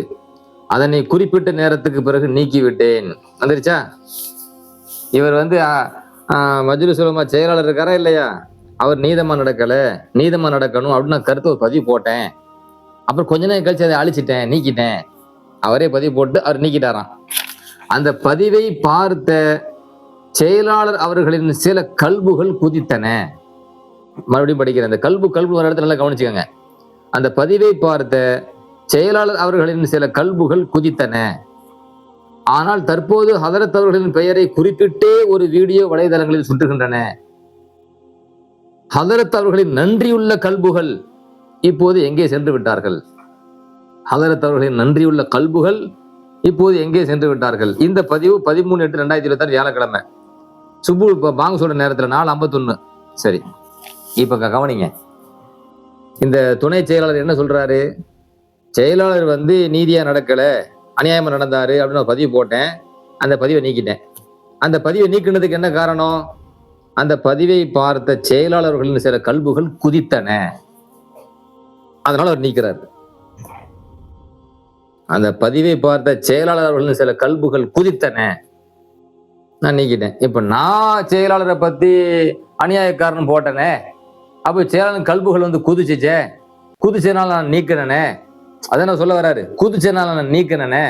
அதனை குறிப்பிட்ட நேரத்துக்கு பிறகு நீக்கிவிட்டேன். வந்துருச்சா? இவர் மஜ்லிஸுல் உலமா செயலாளர் இருக்காரா இல்லையா, அவர் நீதமா நடக்கணும் அப்படின்னு நான் கருத்து ஒரு பதிவு போட்டேன். அப்புறம் கொஞ்ச நேரம் கழிச்சு அதை அழிச்சிட்டேன், நீக்கிட்டேன். அவரே பதிவு போட்டு அவர் நீக்கிட்டாராம். அந்த பதிவை பார்த்த செயலாளர் அவர்களின் சில கல்புகள் குதித்தன. மறுபடியும் படிக்கிறேன். அந்த கல்பு ஒரு இடத்துல நல்லா கவனிச்சுக்கோங்க. அந்த பதிவை பார்த்த செயலாளர் அவர்களின் சில கல்புகள் குதித்தன. ஆனால் தற்போது ஹதரத் அவர்களின் பெயரை குறிப்பிட்டே ஒரு வீடியோ வலைதளங்களில் சுற்றுகின்றன. ஹதரத் அவர்களின் நன்றியுள்ள கல்புகள் இப்போது எங்கே சென்று விட்டார்கள்? ஹதரத் அவர்களின் நன்றியுள்ள கல்புகள் இப்போது எங்கே சென்று விட்டார்கள்? இந்த பதிவு 13/8/2026 வியாழக்கிழமை சுபு பாங்கு சொல்ற நேரத்தில் 4:51. சரி, இப்ப கவனிங்க. இந்த துணை செயலாளர் என்ன சொல்றாரு, செயலாளர் நீதியா நடக்கல, அநியாயமா நடந்தாரு அப்படின்னு ஒரு பதிவு போட்டேன். அந்த பதிவை நீக்கிட்டேன். அந்த பதிவை நீக்கினதுக்கு என்ன காரணம்? அந்த பதிவை பார்த்த செயலாளர்களின் சில கல்புகள் குதித்தன, அதனால அவர் நீக்கிறார். அந்த பதிவை பார்த்த செயலாளர்களின் சில கல்புகள் குதித்தன, நான் நீக்கிட்டேன். இப்ப நான் செயலாளரை பத்தி அநியாயக்காரன் போட்டனே, அப்ப செயலாளர் கல்புகள் வந்து குதிச்சுச்சே, குதிச்சனால நான் நீக்கினே, அதான் சொல்ல வர்றாரு, குதிச்சனால நான் நீக்கினே.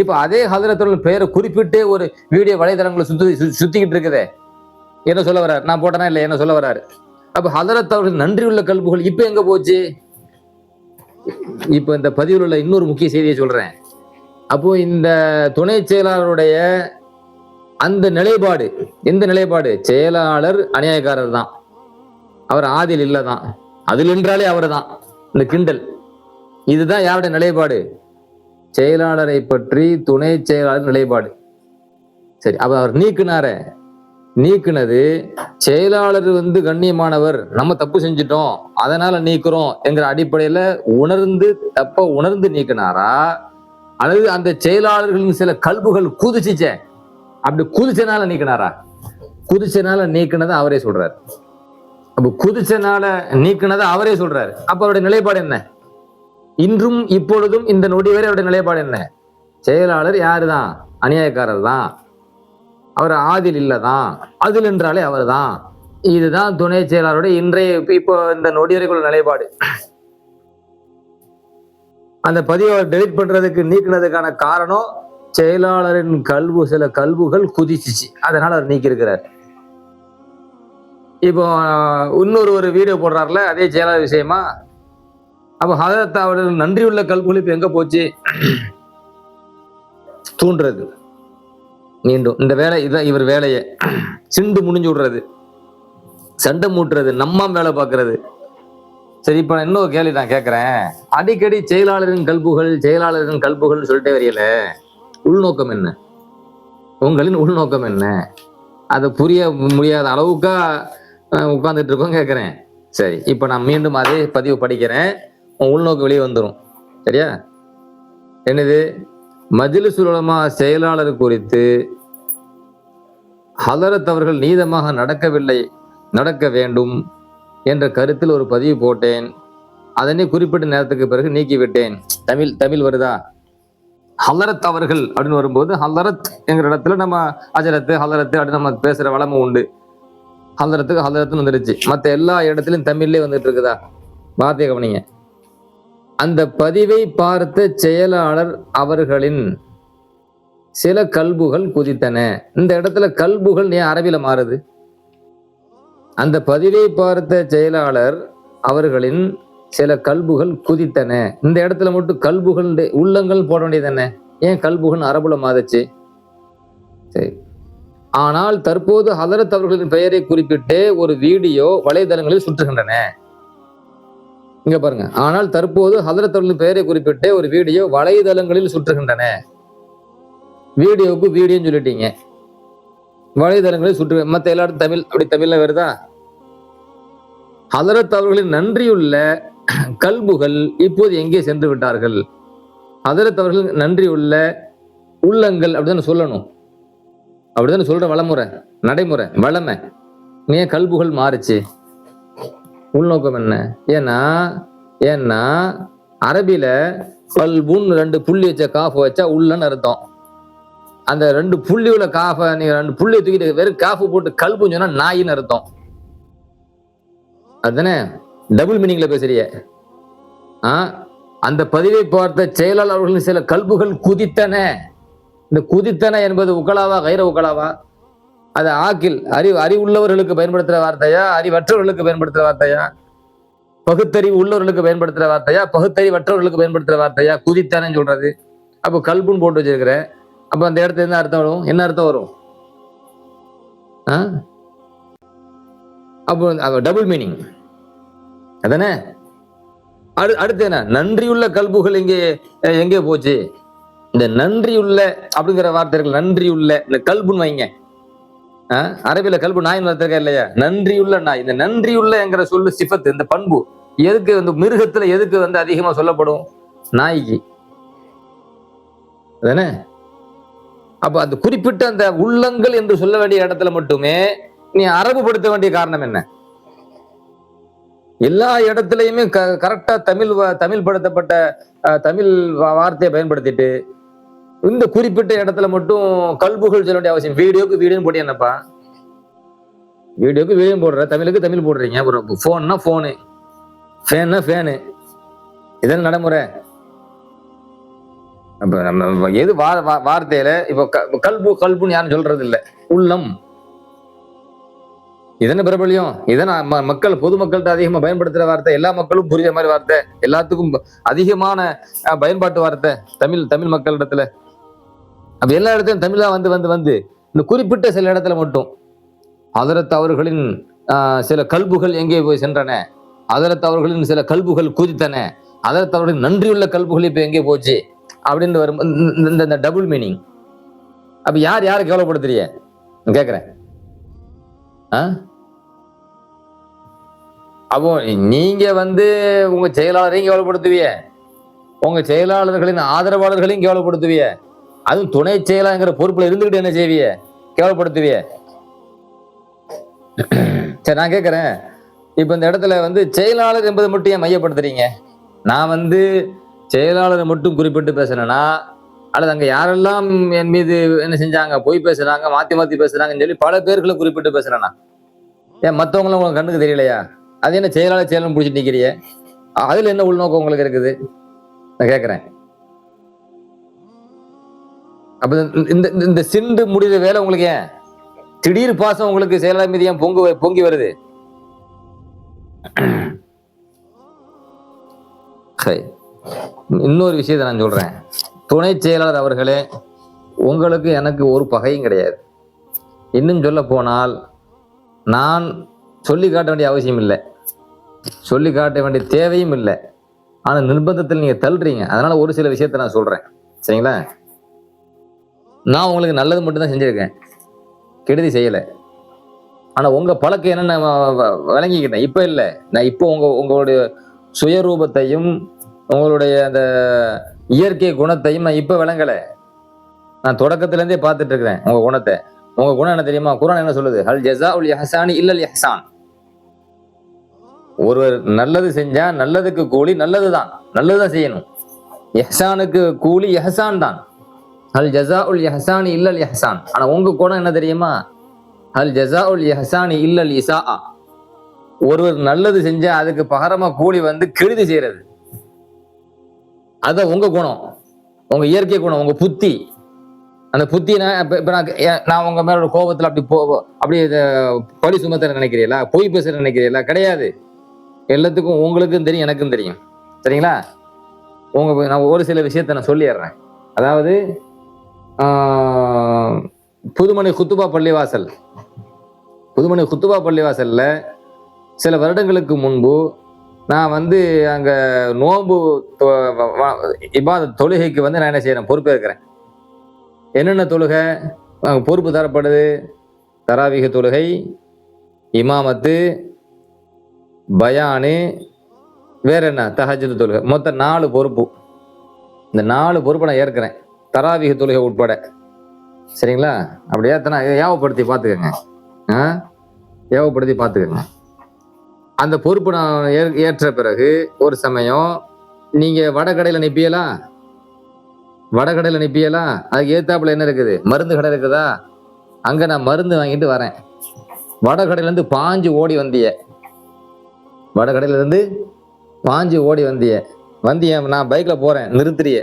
இப்ப அதே ஹதரத்தோட பெயரை குறிப்பிட்டு ஒரு வீடியோ வலைதளங்களை சுத்திக்கிட்டு இருக்குதே, என்ன சொல்ல வர்றாரு? நான் போட்டேனா இல்ல, என்ன சொல்ல வர்றாரு? அப்ப ஹதரத் அவர்கள் நன்றி உள்ள கல்புகள் இப்ப எங்க போச்சு? இப்ப இந்த பதிவில் உள்ள இன்னொரு முக்கிய செய்தியை சொல்றேன். அப்போ இந்த துணை செயலாளருடைய அந்த நிலைப்பாடு, எந்த நிலைப்பாடு? செயலாளர் அநியாயக்காரர் தான், அவர் ஆதில் இல்லதான், அதில் என்றாலே அவர் தான். இந்த கிண்டல், இதுதான் யாருடைய நிலைப்பாடு? செயலாளரை பற்றி துணை செயலாளர் நிலைப்பாடு. சரி, அப்ப அவர் நீக்குனது செயலாளர் வந்து கண்ணியமானவர், நம்ம தப்பு செஞ்சிட்டோம் அதனால நீக்கிறோம் என்கிற அடிப்படையில தப்ப உணர்ந்து நீக்கினாரா, அல்லது அந்த செயலாளர்களின் சில கல்புகள் குதிச்சுச்சே, அப்படி குதிச்சனால நீக்கினாரா? குதிச்சனால நீக்கினதை அவரே சொல்றாரு. அப்ப குதிச்சனால நீக்கினதை அவரே சொல்றாரு. அப்ப அவருடைய நிலைப்பாடு என்ன? இன்றும் இப்பொழுதும் இந்த நொடி வரை அவருடைய நிலைப்பாடு என்ன? செயலாளர் யாருதான்? அநியாயக்காரர் தான், அவர் ஆதில் இல்லதான், அதில் என்றாலே அவர் தான். இதுதான் துணை செயலாளருடைய இன்றைய இப்போ இந்த நொடியறைக்குள்ள நிலைப்பாடு. அந்த பதிவை டெலிட் பண்றதுக்கு நீக்கினதுக்கான காரணம் செயலாளரின் சில கல்புகள் குதிச்சிச்சு, அதனால அவர் நீக்கி இருக்கிறார். இப்போ இன்னொரு வீடியோ போடுறாருல அதே செயலாளர் விஷயமா. அப்ப ஹதரத் அவர்கள் நன்றியுள்ள கல்புகள் இப்ப எங்க போச்சு? தூண்டுறது, மீண்டும் இந்த வேலை, இதான் இவர் வேலையை, சிண்டு முடிஞ்சு விடுறது, சண்டை மூட்டுறது, நம்ம வேலை பார்க்கறது. சரி, இப்ப இன்னொரு கேள்வி நான் கேட்கிறேன். அடிக்கடி செயலாளரின் கல்புகள் சொல்லிட்டே வரையல, உள்நோக்கம் என்ன? உங்களின் உள்நோக்கம் என்ன? அதை புரிய முடியாத அளவுக்கா உட்கார்ந்துட்டு இருக்கோம் கேட்கிறேன். சரி, இப்ப நான் மீண்டும் அதே பதிவு படிக்கிறேன், உள்நோக்கம் வெளியே வந்துடும். சரியா? என்னது? மஜ்லிஸுல் உலமா செயலாளர் குறித்து ஹதரத் அவர்கள் நீதமாக நடக்க வேண்டும் என்ற கருத்தில் ஒரு பதிவு போட்டேன். அதனை குறிப்பிட்ட நேரத்துக்கு பிறகு நீக்கிவிட்டேன். தமிழ் வருதா? ஹலரத் அவர்கள் அப்படின்னு வரும்போது ஹலரத் என்கிற இடத்துல நம்ம அஜரத்து ஹலரத்து அப்படின்னு நம்ம பேசுற வளமை உண்டு. ஹலரத்துக்கு ஹலரத்துன்னு வந்துருச்சு. மற்ற எல்லா இடத்துலையும் தமிழ்லேயே வந்துட்டு இருக்குதா? வார்த்தையை கவனிங்க. அந்த பதிவை பார்த்த செயலாளர் அவர்களின் சில கல்புகள் குதித்தன. இந்த இடத்துல கல்புகள் ஏன் அரபில மாறுது? அந்த பதிவை பார்த்த செயலாளர் அவர்களின் சில கல்புகள் குதித்தன, இந்த இடத்துல மட்டும் கல்புகள் உள்ளங்கள் போட வேண்டியது என்ன? ஏன் கல்புகள் அரபுல மாறுச்சு? சரி, ஆனால் தற்போது ஹதரத் அவர்களின் பெயரை குறிப்பிட்டு ஒரு வீடியோ வலைதளங்களில் சுற்றுகின்றன. இங்க பாருங்க, ஆனால் தற்போது ஹதரத் அவர்களின் பெயரை குறிப்பிட்டு ஒரு வீடியோ வலைதளங்களில் சுற்றுகின்றன. வீடியோவுக்கு வீடியோன்னு சொல்லிட்டீங்க, வலைதளங்களில் சுற்று, மற்ற எல்லா இடத்துல தமிழ், அப்படி தமிழ்ல வருதா? ஹதரத் அவர்களின் நன்றியுள்ள கல்புகள் இப்போது எங்கே சென்று விட்டார்கள்? ஹதரத் அவர்கள் நன்றியுள்ள உள்ளங்கள் அப்படிதான் சொல்லணும், அப்படிதான் சொல்ற வளமுறை, நடைமுறை, வளமை. ஏன் கல்புகள் மாறுச்சு? உள்நோக்கம் என்ன? ஏன்னா அரபில கல்புன்னு 2 புள்ளி வச்ச காஃப வச்சா உள்ளன்னு அர்த்தம். அந்த 2 புள்ளி உள்ள காஃப நீங்க 2 புள்ளியை தூக்கிட்டு வெறும் காஃபு போட்டு கல்புன்னு சொன்னா நாயின்னு அர்த்தம். அதுதானே டபுள் மீனிங்ல பேசுறிய. அந்த பதிவை பார்த்த செயலாளர் அவர்களின் சில கல்புகள் குதித்தன. இந்த குதித்தன என்பது உக்கலாவா கைர உக்கலாவா? அது ஆக்கில் அறிவுள்ளவர்களுக்கு பயன்படுத்துற வார்த்தையா, அறிவற்றவர்களுக்கு பயன்படுத்துற வார்த்தையா, பகுத்தறிவு உள்ளவர்களுக்கு பயன்படுத்துற வார்த்தையா, பகுத்தறிவற்றவர்களுக்கு பயன்படுத்துற வார்த்தையா குதித்தானேன்னு சொல்றது? அப்போ கல்புன்னு போட்டு வச்சிருக்கிற, அப்ப அந்த இடத்துல என்ன அர்த்தம் வரும்? என்ன அர்த்தம் வரும்? அப்போ டபுள் மீனிங் அதானே. அடுத்து என்ன? நன்றியுள்ள கல்புகள் எங்கே போச்சு? இந்த நன்றியுள்ள அப்படிங்கிற வார்த்தைகள், நன்றியுள்ள இந்த கல்புன்னு வைங்க. அரபில கல்பு நாயின் வார்த்தை இல்லையா? நன்றியுள்ள நாய். இந்த நன்றியுள்ள என்கிற சொல்லு சிஃபத்து, இந்த பண்பு எதுக்கு வந்து மிருகத்துல எதுக்கு வந்து அதிகமா சொல்லப்படும்? நாய்க்கு அதானே. அப்ப அந்த குறிப்பிட்ட அந்த உள்ளங்கள் என்று சொல்ல வேண்டிய இடத்துல மட்டுமே நீ அரபுபடுத்த வேண்டிய காரணம் என்ன? எல்லா இடத்துலயுமே கரெக்டா தமிழ் படுத்தப்பட்ட தமிழ் வார்த்தையை பயன்படுத்திட்டு இந்த குறிப்பிட்ட இடத்துல மட்டும் கல்புகள் சொல்ல வேண்டிய அவசியம். வீடியோக்கு வீடியோன்னு போட்டி என்னப்பா? வீடியோக்கு வீடியோ போடுற, தமிழுக்கு தமிழ் போடுறீங்க. ஒரு ஃபோன்னா ஃபோனு, ஃபேன்னா ஃபேனு. இதன் நடைமுறை. அப்ப நம்ம எது வார்த்தையில இப்போ கல்புன்னு யாரும் சொல்றது இல்ல. உள்ளம். இதன பிரபலியம். இதன மக்கள் பொதுமக்கள்கிட்ட அதிகமா பயன்படுத்துற வார்த்தை, எல்லா மக்களும் புரியுற மாதிரி வார்த்தை, எல்லாத்துக்கும் அதிகமான பயன்பாட்டு வார்த்தை தமிழ் மக்களிடத்துல. அப்ப எல்லா இடத்துலயும் தமிழா வந்து இந்த குறிப்பிட்ட சில இடத்துல மட்டும் ஹதரத் அவர்களின் சில கல்புகள் எங்கே போய் சென்றன, ஹதரத் அவர்களின் சில கல்புகள் குதித்தன, ஹதரத் அவர்களின் நன்றியுள்ள கல்புகள் இப்ப எங்கே போச்சு அப்படின்னு வரும் இந்த டபுள் மீனிங். அப்ப யாரு கேவலப்படுத்துறிய கேக்குறேன். அப்போ நீங்க உங்க செயலாளரையும் கேவலப்படுத்துவிய, உங்க செயலாளர்களின் ஆதரவாளர்களையும் கேவலப்படுத்துவிய, அதுவும் துணை செயலாளர் பொறுப்புல இருந்துகிட்டு என்ன செய்விய, கேவலப்படுத்துவிய. சரி, நான் கேட்கிறேன், இப்ப இந்த இடத்துல செயலாளர் என்பதை மட்டும் ஏன் மையப்படுத்துறீங்க? நான் செயலாளரை மட்டும் குறிப்பிட்டு பேசுறேன்னா, அல்லது அங்க யாரெல்லாம் என் மீது என்ன செஞ்சாங்க, பொய் பேசுறாங்க, மாத்தி பேசுறாங்கன்னு சொல்லி பல பேர்களை குறிப்பிட்டு பேசுறேன்னா, ஏன் மத்தவங்களும் உங்களுக்கு கண்ணுக்கு தெரியலையா? அது என்ன செயலாளர் பிடிச்சிட்டு நிக்கிறிய? அதுல என்ன உள்நோக்கம் உங்களுக்கு இருக்குது? நான் கேட்கிறேன். அப்ப இந்த சிண்டு முடிகிற வேலை உங்களுக்கு ஏன்? திடீர் பாசம் உங்களுக்கு செயலாளர் மீது ஏன் பொங்கி வருது? இன்னொரு விஷயத்தை நான் சொல்றேன். துணை செயலாளர் அவர்களே, உங்களுக்கு எனக்கு ஒரு பகையும் கிடையாது. இன்னும் சொல்ல போனால், நான் சொல்லி காட்ட வேண்டிய அவசியம் இல்லை, சொல்லி காட்ட வேண்டிய தேவையும் இல்லை. ஆனா நிர்பந்தத்தில் நீங்க தள்ளுறீங்க. அதனால ஒரு சில விஷயத்த நான் சொல்றேன், சரிங்களா? நான் உங்களுக்கு நல்லது மட்டும்தான் செஞ்சிருக்கேன், கெடுதி செய்யல. ஆனா உங்க பழக்கம் என்ன விளங்கிக்கிட்டேன். இப்ப இல்லை, நான் இப்போ உங்களுடைய சுயரூபத்தையும் உங்களுடைய அந்த இயற்கை குணத்தையும் நான் இப்ப விளங்கல. நான் தொடக்கத்துல இருந்தே பார்த்துட்டு இருக்கிறேன் உங்க குணத்தை. உங்க குணம் என்ன தெரியுமா? குர்ஆன் என்ன சொல்லுது? ஹல் ஜஸாஉல் இஹ்சானி இல்லல் இஹ்சான். ஒருவர் நல்லது செஞ்சா நல்லதுக்கு கூலி நல்லதுதான் செய்யணும். இஹ்சானுக்கு கூலி இஹ்சான் தான். ஹல் ஜஸாஉல் இஹ்சானி இல்லல் இஹ்சான். ஆனா உங்க குணம் என்ன தெரியுமா? ஹல் ஜஸாஉல் இஹ்சானி இல்லல் இஸாஅ. ஒருவர் நல்லது செஞ்சா அதுக்கு பகரமா கூலி கெடுதி செய்யறது. அதான் உங்க குணம், உங்க இயற்கை குணம், உங்க புத்தி. அந்த புத்தி நான் உங்க மேல கோபத்துல அப்படி பழி சுமத்த நினைக்கிறீங்களா? பொய் பேச நினைக்கிறீங்களா? கிடையாது. எல்லாத்துக்கும் உங்களுக்கும் தெரியும், எனக்கும் தெரியும், சரிங்களா? நான் ஒரு சில விஷயத்த நான் சொல்லிடுறேன். அதாவது புதுமனை குத்துபா பள்ளிவாசல்ல சில வருடங்களுக்கு முன்பு நான் அங்க நோன்பு இபாதத் தொழுகைக்கு நான் என்ன செய்யறேன், பொறுப்பேற்கிறேன். என்னென்ன தொழுகை பொறுப்பு தரப்படுது? தராவீஹ் தொழுகை, இமாமத்து, பயானு, வேற என்ன, தஹஜ்ஜுத் தொழுகை. மொத்தம் 4 பொறுப்பு. இந்த 4 பொறுப்பை நான் ஏற்கிறேன், தராவீஹ் தொழுகை உட்பட, சரிங்களா? அப்படி ஏத்தனா ஏவப்படுத்தி பார்த்துக்கங்க. அந்த பொறுப்பு நான் ஏற்ற பிறகு ஒரு சமயம் நீங்க வடகடையில நிப்பியலா? அதுக்கு ஏத்தாப்புல என்ன இருக்குது? மருந்து கடை இருக்குதா? அங்க நான் மருந்து வாங்கிட்டு வரேன். வடகடையில இருந்து பாஞ்சு ஓடி வந்திய. நான் பைக்ல போறேன், நிறுத்துறிய.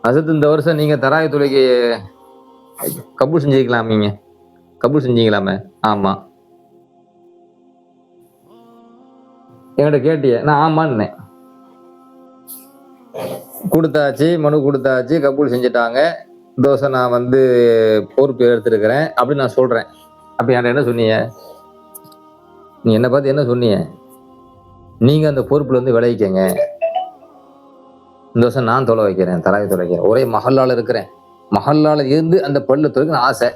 அசத்து, இந்த வருஷம் நீங்க தராய் தொழுகை கபூல் செஞ்சுக்கலாமே. ஆமா. என்கிட்ட கேட்டிய? நான் ஆமான்னு கொடுத்தாச்சு, மனு கொடுத்தாச்சு, கபூல் செஞ்சுட்டாங்க. தோசை நான் பொறுப்பு எடுத்திருக்கிறேன் அப்படின்னு நான் சொல்றேன். அப்ப என்கிட்ட என்ன சொன்னீங்க? நீ என்ன பார்த்து என்ன சொன்னீங்க? நீங்க அந்த பொறுப்புல விளைவிக்கங்க. இந்த வருஷம் நான் தொலை வைக்கிறேன், தராய் தொலை வைக்கிறேன். ஒரே மஹல்லால இருக்கிறேன், மஹல்லால இருந்து அந்த பள்ளு தொலைக்கு ஆசை.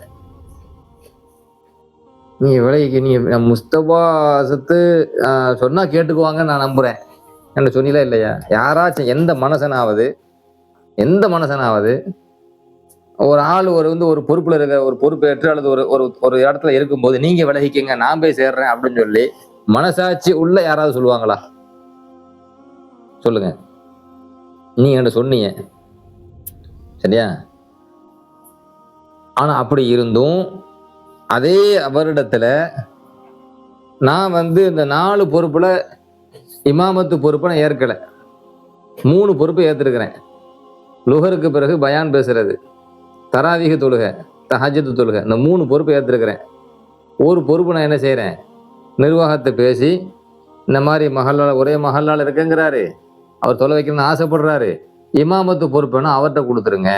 நீ விளைவிக்க, நீ முஸ்தபா சத்து சொன்னா கேட்டுக்குவாங்க நான் நம்புறேன். என்ன சொன்னீங்களா இல்லையா? யாராச்சும் எந்த மனசனாவது ஒரு ஆள் ஒரு பொறுப்புல இருக்க, ஒரு பொறுப்பு ஏற்று அல்லது ஒரு இடத்துல இருக்கும்போது நீங்க விலகிக்கங்க, நான் போய் சேர்றேன் அப்படின்னு சொல்லி மனசாட்சி உள்ள யாராவது சொல்லுவாங்களா? சொல்லுங்க. நீ என்ன சொன்னீங்க, சரியா? ஆனா அப்படி இருந்தும் அதே வருடத்துல நான் இந்த 4 பொறுப்புல இமாமத்து பொறுப்பை நான் ஏற்கலை. 3 பொறுப்பை ஏற்றிருக்கிறேன். லுஹருக்கு பிறகு பயான் பேசுறது, தராவீஹ் தொழுகை, தஹஜ்ஜுத் தொழுகை, இந்த 3 பொறுப்பை ஏற்றிருக்கிறேன். ஒரு பொறுப்பு நான் என்ன செய்கிறேன், நிர்வாகத்தை பேசி இந்த மாதிரி மஹல்லால ஒரே மஹல்லால இருக்குங்கிறாரு, அவர் தொலை வைக்கணும்னு ஆசைப்படுறாரு, இமாமத்து பொறுப்புன்னா அவர்கிட்ட கொடுத்துருங்க,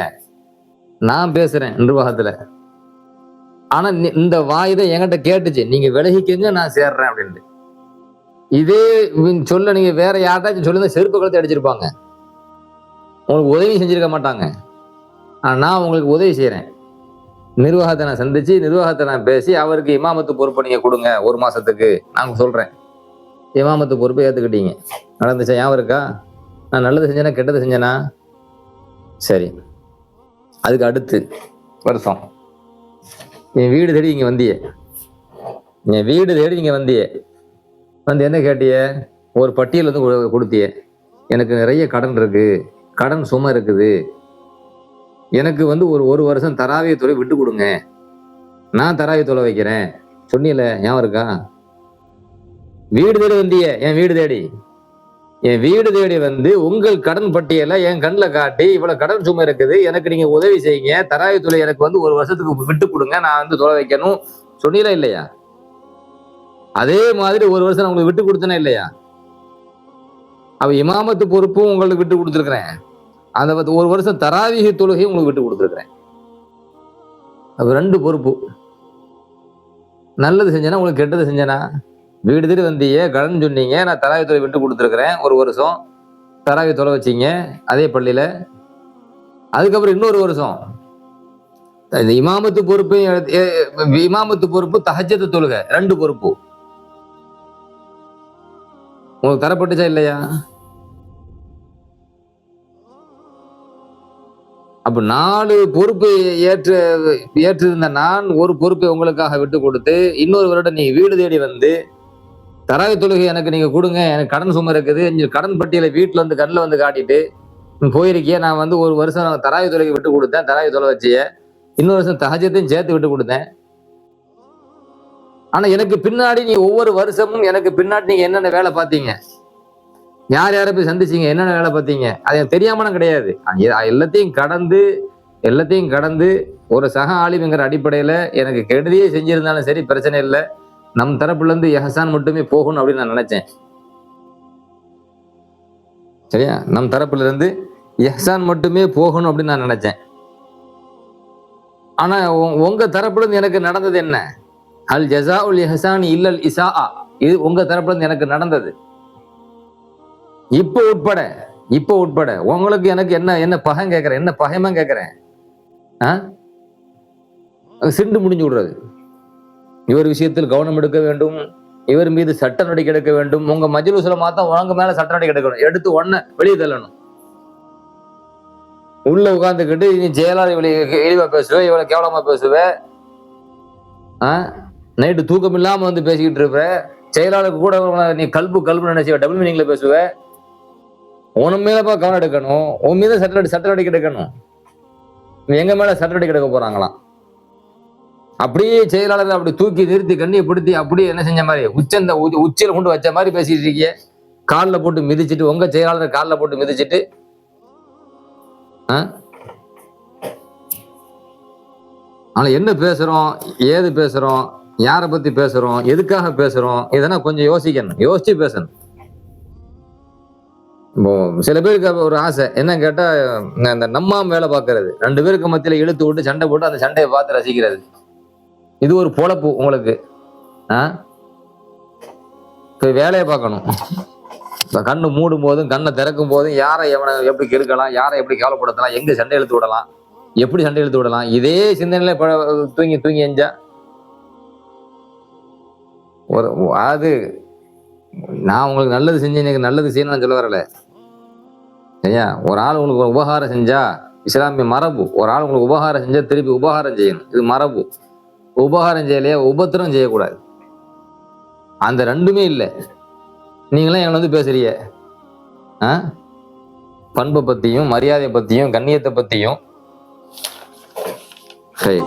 நான் பேசுகிறேன் நிர்வாகத்தில். ஆனால் இந்த வாயுதை என்கிட்ட கேட்டுச்சு, நீங்கள் விலகிக்கங்க நான் சேர்றேன் அப்படின்ட்டு. இதே சொல்ல நீங்கள் வேற யார்ட்டாச்சும் சொல்லுங்க, செருப்பு கழுத்தை அடிச்சிருப்பாங்க, உங்களுக்கு உதவி செஞ்சிருக்க மாட்டாங்க. ஆனால் நான் உங்களுக்கு உதவி செய்கிறேன். நிர்வாகத்தை நான் சந்திச்சு, நிர்வாகத்தை நான் பேசி அவருக்கு இமாமத்து பொறுப்பை நீங்கள் கொடுங்க 1 மாதத்துக்கு நாங்கள் சொல்கிறேன். இமாமத்து பொறுப்பை ஏற்றுக்கிட்டீங்க. நடந்துச்சா? ஞாபகம் இருக்கா? நான் நல்லது செஞ்சேனா கெட்டது செஞ்சேனா? சரி. அதுக்கு அடுத்து வருஷம் என் வீடு தேடி இங்கே வந்தியே, என் வீடு தேடி இங்கே வந்தியே, வந்து என்ன கேட்டிய? ஒரு பட்டியல் கொடுத்திய, எனக்கு நிறைய கடன் இருக்கு, கடன் சுமை இருக்குது, எனக்கு ஒரு வருஷம் தராவிய தொலை விட்டு கொடுங்க, நான் தராவிய தொலை வைக்கிறேன் சொன்னியல, ஞாபகம் இருக்கா? வீடு தேடி வந்திய, என் வீடு தேடி, என் வீடு தேடி வந்து உங்கள் கடன் பட்டியலை என் கண்ணில் காட்டி, இவ்வளவு கடன் சுமை இருக்குது, எனக்கு நீங்க உதவி செய்யுங்க, தராவிய தொலை எனக்கு 1 வருஷத்துக்கு விட்டு கொடுங்க, நான் தொலை வைக்கணும் சொன்னீங்களா இல்லையா? அதே மாதிரி 1 வருஷம் நான் உங்களுக்கு விட்டு கொடுத்தனே இல்லையா? அவ இமாமத்து பொறுப்பும் உங்களுக்கு விட்டு கொடுத்துருக்கிறேன், அந்த 1 வருஷம் தராவீஹ் தொழுகையும் உங்களுக்கு விட்டு கொடுத்துருக்கிறேன். அப்ப 2 பொறுப்பு. நல்லது செஞ்சேனா உங்களுக்கு கெட்டது செஞ்சேனா? வீடு தேடி வந்தீங்க, கடன் சொன்னீங்க, நான் தராவீஹ் தொலை விட்டு கொடுத்துருக்கிறேன், 1 வருஷம் தராவீஹ் தொலை வச்சிங்க அதே பள்ளியில. அதுக்கப்புறம் இன்னொரு வருஷம் இந்த இமாமத்து பொறுப்பு, இமாமத்து பொறுப்பு, தஹஜ்ஜுத் தொழுகை, 2 பொறுப்பு உங்களுக்கு தரப்பட்டுச்சா இல்லையா? அப்ப 4 பொறுப்பை ஏற்றிருந்த நான் ஒரு பொறுப்பை உங்களுக்காக விட்டு கொடுத்து, இன்னொரு வருடம் நீங்க வீடு தேடி வந்து தராவீஹ் தொழுகை எனக்கு நீங்க கொடுங்க, எனக்கு கடன் சுமை இருக்குது, கடன் பட்டியலை வீட்டுல கண்ணில் காட்டிட்டு போயிருக்கிய, நான் 1 வருஷம் தராவீஹ் தொழுகை விட்டு கொடுத்தேன், தராவீஹ் தொலை வச்சிய, இன்னொரு வருஷம் தஹஜ்ஜுத்தையும் சேர்த்து விட்டு கொடுத்தேன். ஆனா எனக்கு பின்னாடி நீ ஒவ்வொரு வருஷமும் எனக்கு பின்னாடி நீங்க என்னென்ன வேலை பார்த்தீங்க, யார் யாரை போய் சந்திச்சீங்க, என்னென்ன வேலை பார்த்தீங்க, அது எனக்கு தெரியாமலும் கிடையாது. எல்லாத்தையும் கடந்து ஒரு சக ஆலிம்ங்கிற அடிப்படையில எனக்கு கெடுதியே செஞ்சிருந்தாலும் சரி பிரச்சனை இல்லை, நம் தரப்புல இருந்து எஹசான் மட்டுமே போகணும் அப்படின்னு நான் நினைச்சேன். சரியா? நம் தரப்புல இருந்து எஹசான் மட்டுமே போகணும் அப்படின்னு நான் நினைச்சேன். ஆனா உங்க தரப்புல இருந்து எனக்கு நடந்தது என்ன? அல் ஜஸாஉல் இஹ்சான் இல்லல் இஸாஅ, இது உங்க தரப்புல இருந்து எனக்கு நடந்தது. இப்போ உட்பட உங்களுக்கு எனக்கு என்ன பகை கேட்கிறேன், என்ன பகைமா கேட்கிறேன்? சிண்டு முடிஞ்சு விடுறது. இவர் விஷயத்தில் கவனம் எடுக்க வேண்டும், இவர் மீது சட்ட நடவடிக்கை எடுக்க வேண்டும், உங்க மஜ்லிஸ்ல மாத்தம் உங்க மேல சட்ட நடவடிக்கை எடுக்கணும், எடுத்து ஒன்ன வெளியே தள்ளணும். உள்ள உட்கார்ந்துக்கிட்டு நீ ஜெயலலிதா இழிவா பேசுவ, இவ்வளவு கேவலமா பேசுவ, நைட்டு தூக்கம் இல்லாம பேசிக்கிட்டு இருப்ப, செயலாளருக்கு கூட நீ கல்பு நினைச்ச டபுள் மீனிங்ல பேசுவ. உன் மேலப்பா கவனம் எடுக்கணும், உன் மீது சட்ட நடவடிக்கை எடுக்கணும். எங்க மேல சட்ட நடவடிக்கை எடுக்க போறாங்களாம். அப்படியே செயலாளர் அப்படி தூக்கி நிறுத்தி கண்ணியப்படுத்தி அப்படியே என்ன செஞ்ச மாதிரி உச்சியில கொண்டு வச்ச மாதிரி பேசிட்டு இருக்கீங்க, காலில் போட்டு மிதிச்சுட்டு, உங்க செயலாளர் காலில் போட்டு மிதிச்சுட்டு. ஆனா என்ன பேசுறோம், ஏது பேசுறோம், யாரை பத்தி பேசுறோம், எதுக்காக பேசுறோம், இதெல்லாம் கொஞ்சம் யோசிக்கணும், யோசிச்சு பேசணும். சில பேருக்கு ஒரு ஆசை என்ன கேட்டா, அந்த நம்மாம் வேலை பார்க்கறது, 2 பேருக்கு மத்தியில இழுத்து விட்டு சண்டை போட்டு அந்த சண்டையை பார்த்து ரசிக்கிறது. இது ஒரு பொழப்பு உங்களுக்கு. வேலையை பார்க்கணும். கண்ணு மூடும் போதும் கண்ணை திறக்கும் போதும் யாரை எவனை எப்படி கெடுக்கலாம், யாரை எப்படி கேவலப்படுத்தலாம், எங்க சண்டை இழுத்து விடலாம், எப்படி சண்டை இழுத்து விடலாம், இதே சிந்தனையில தூங்கி எஞ்சா அது நான் உங்களுக்கு நல்லது செஞ்சு எனக்கு நல்லது செய்யணும்னு சொல்ல வரல. சரியா? ஒரு ஆள் உங்களுக்கு உபகாரம் செஞ்சா, இஸ்லாமிய மரபு, ஒரு ஆள் உங்களுக்கு உபகாரம் செஞ்சா திருப்பி உபகாரம் செய்யணும், இது மரபு. உபகாரம் செய்யலையா உபத்திரம் செய்யக்கூடாது. அந்த 2மே இல்லை. நீங்களாம் எங்களை பேசுறீங்க பண்பை பத்தியும் மரியாதை பத்தியும் கண்ணியத்தை பத்தியும். சரி.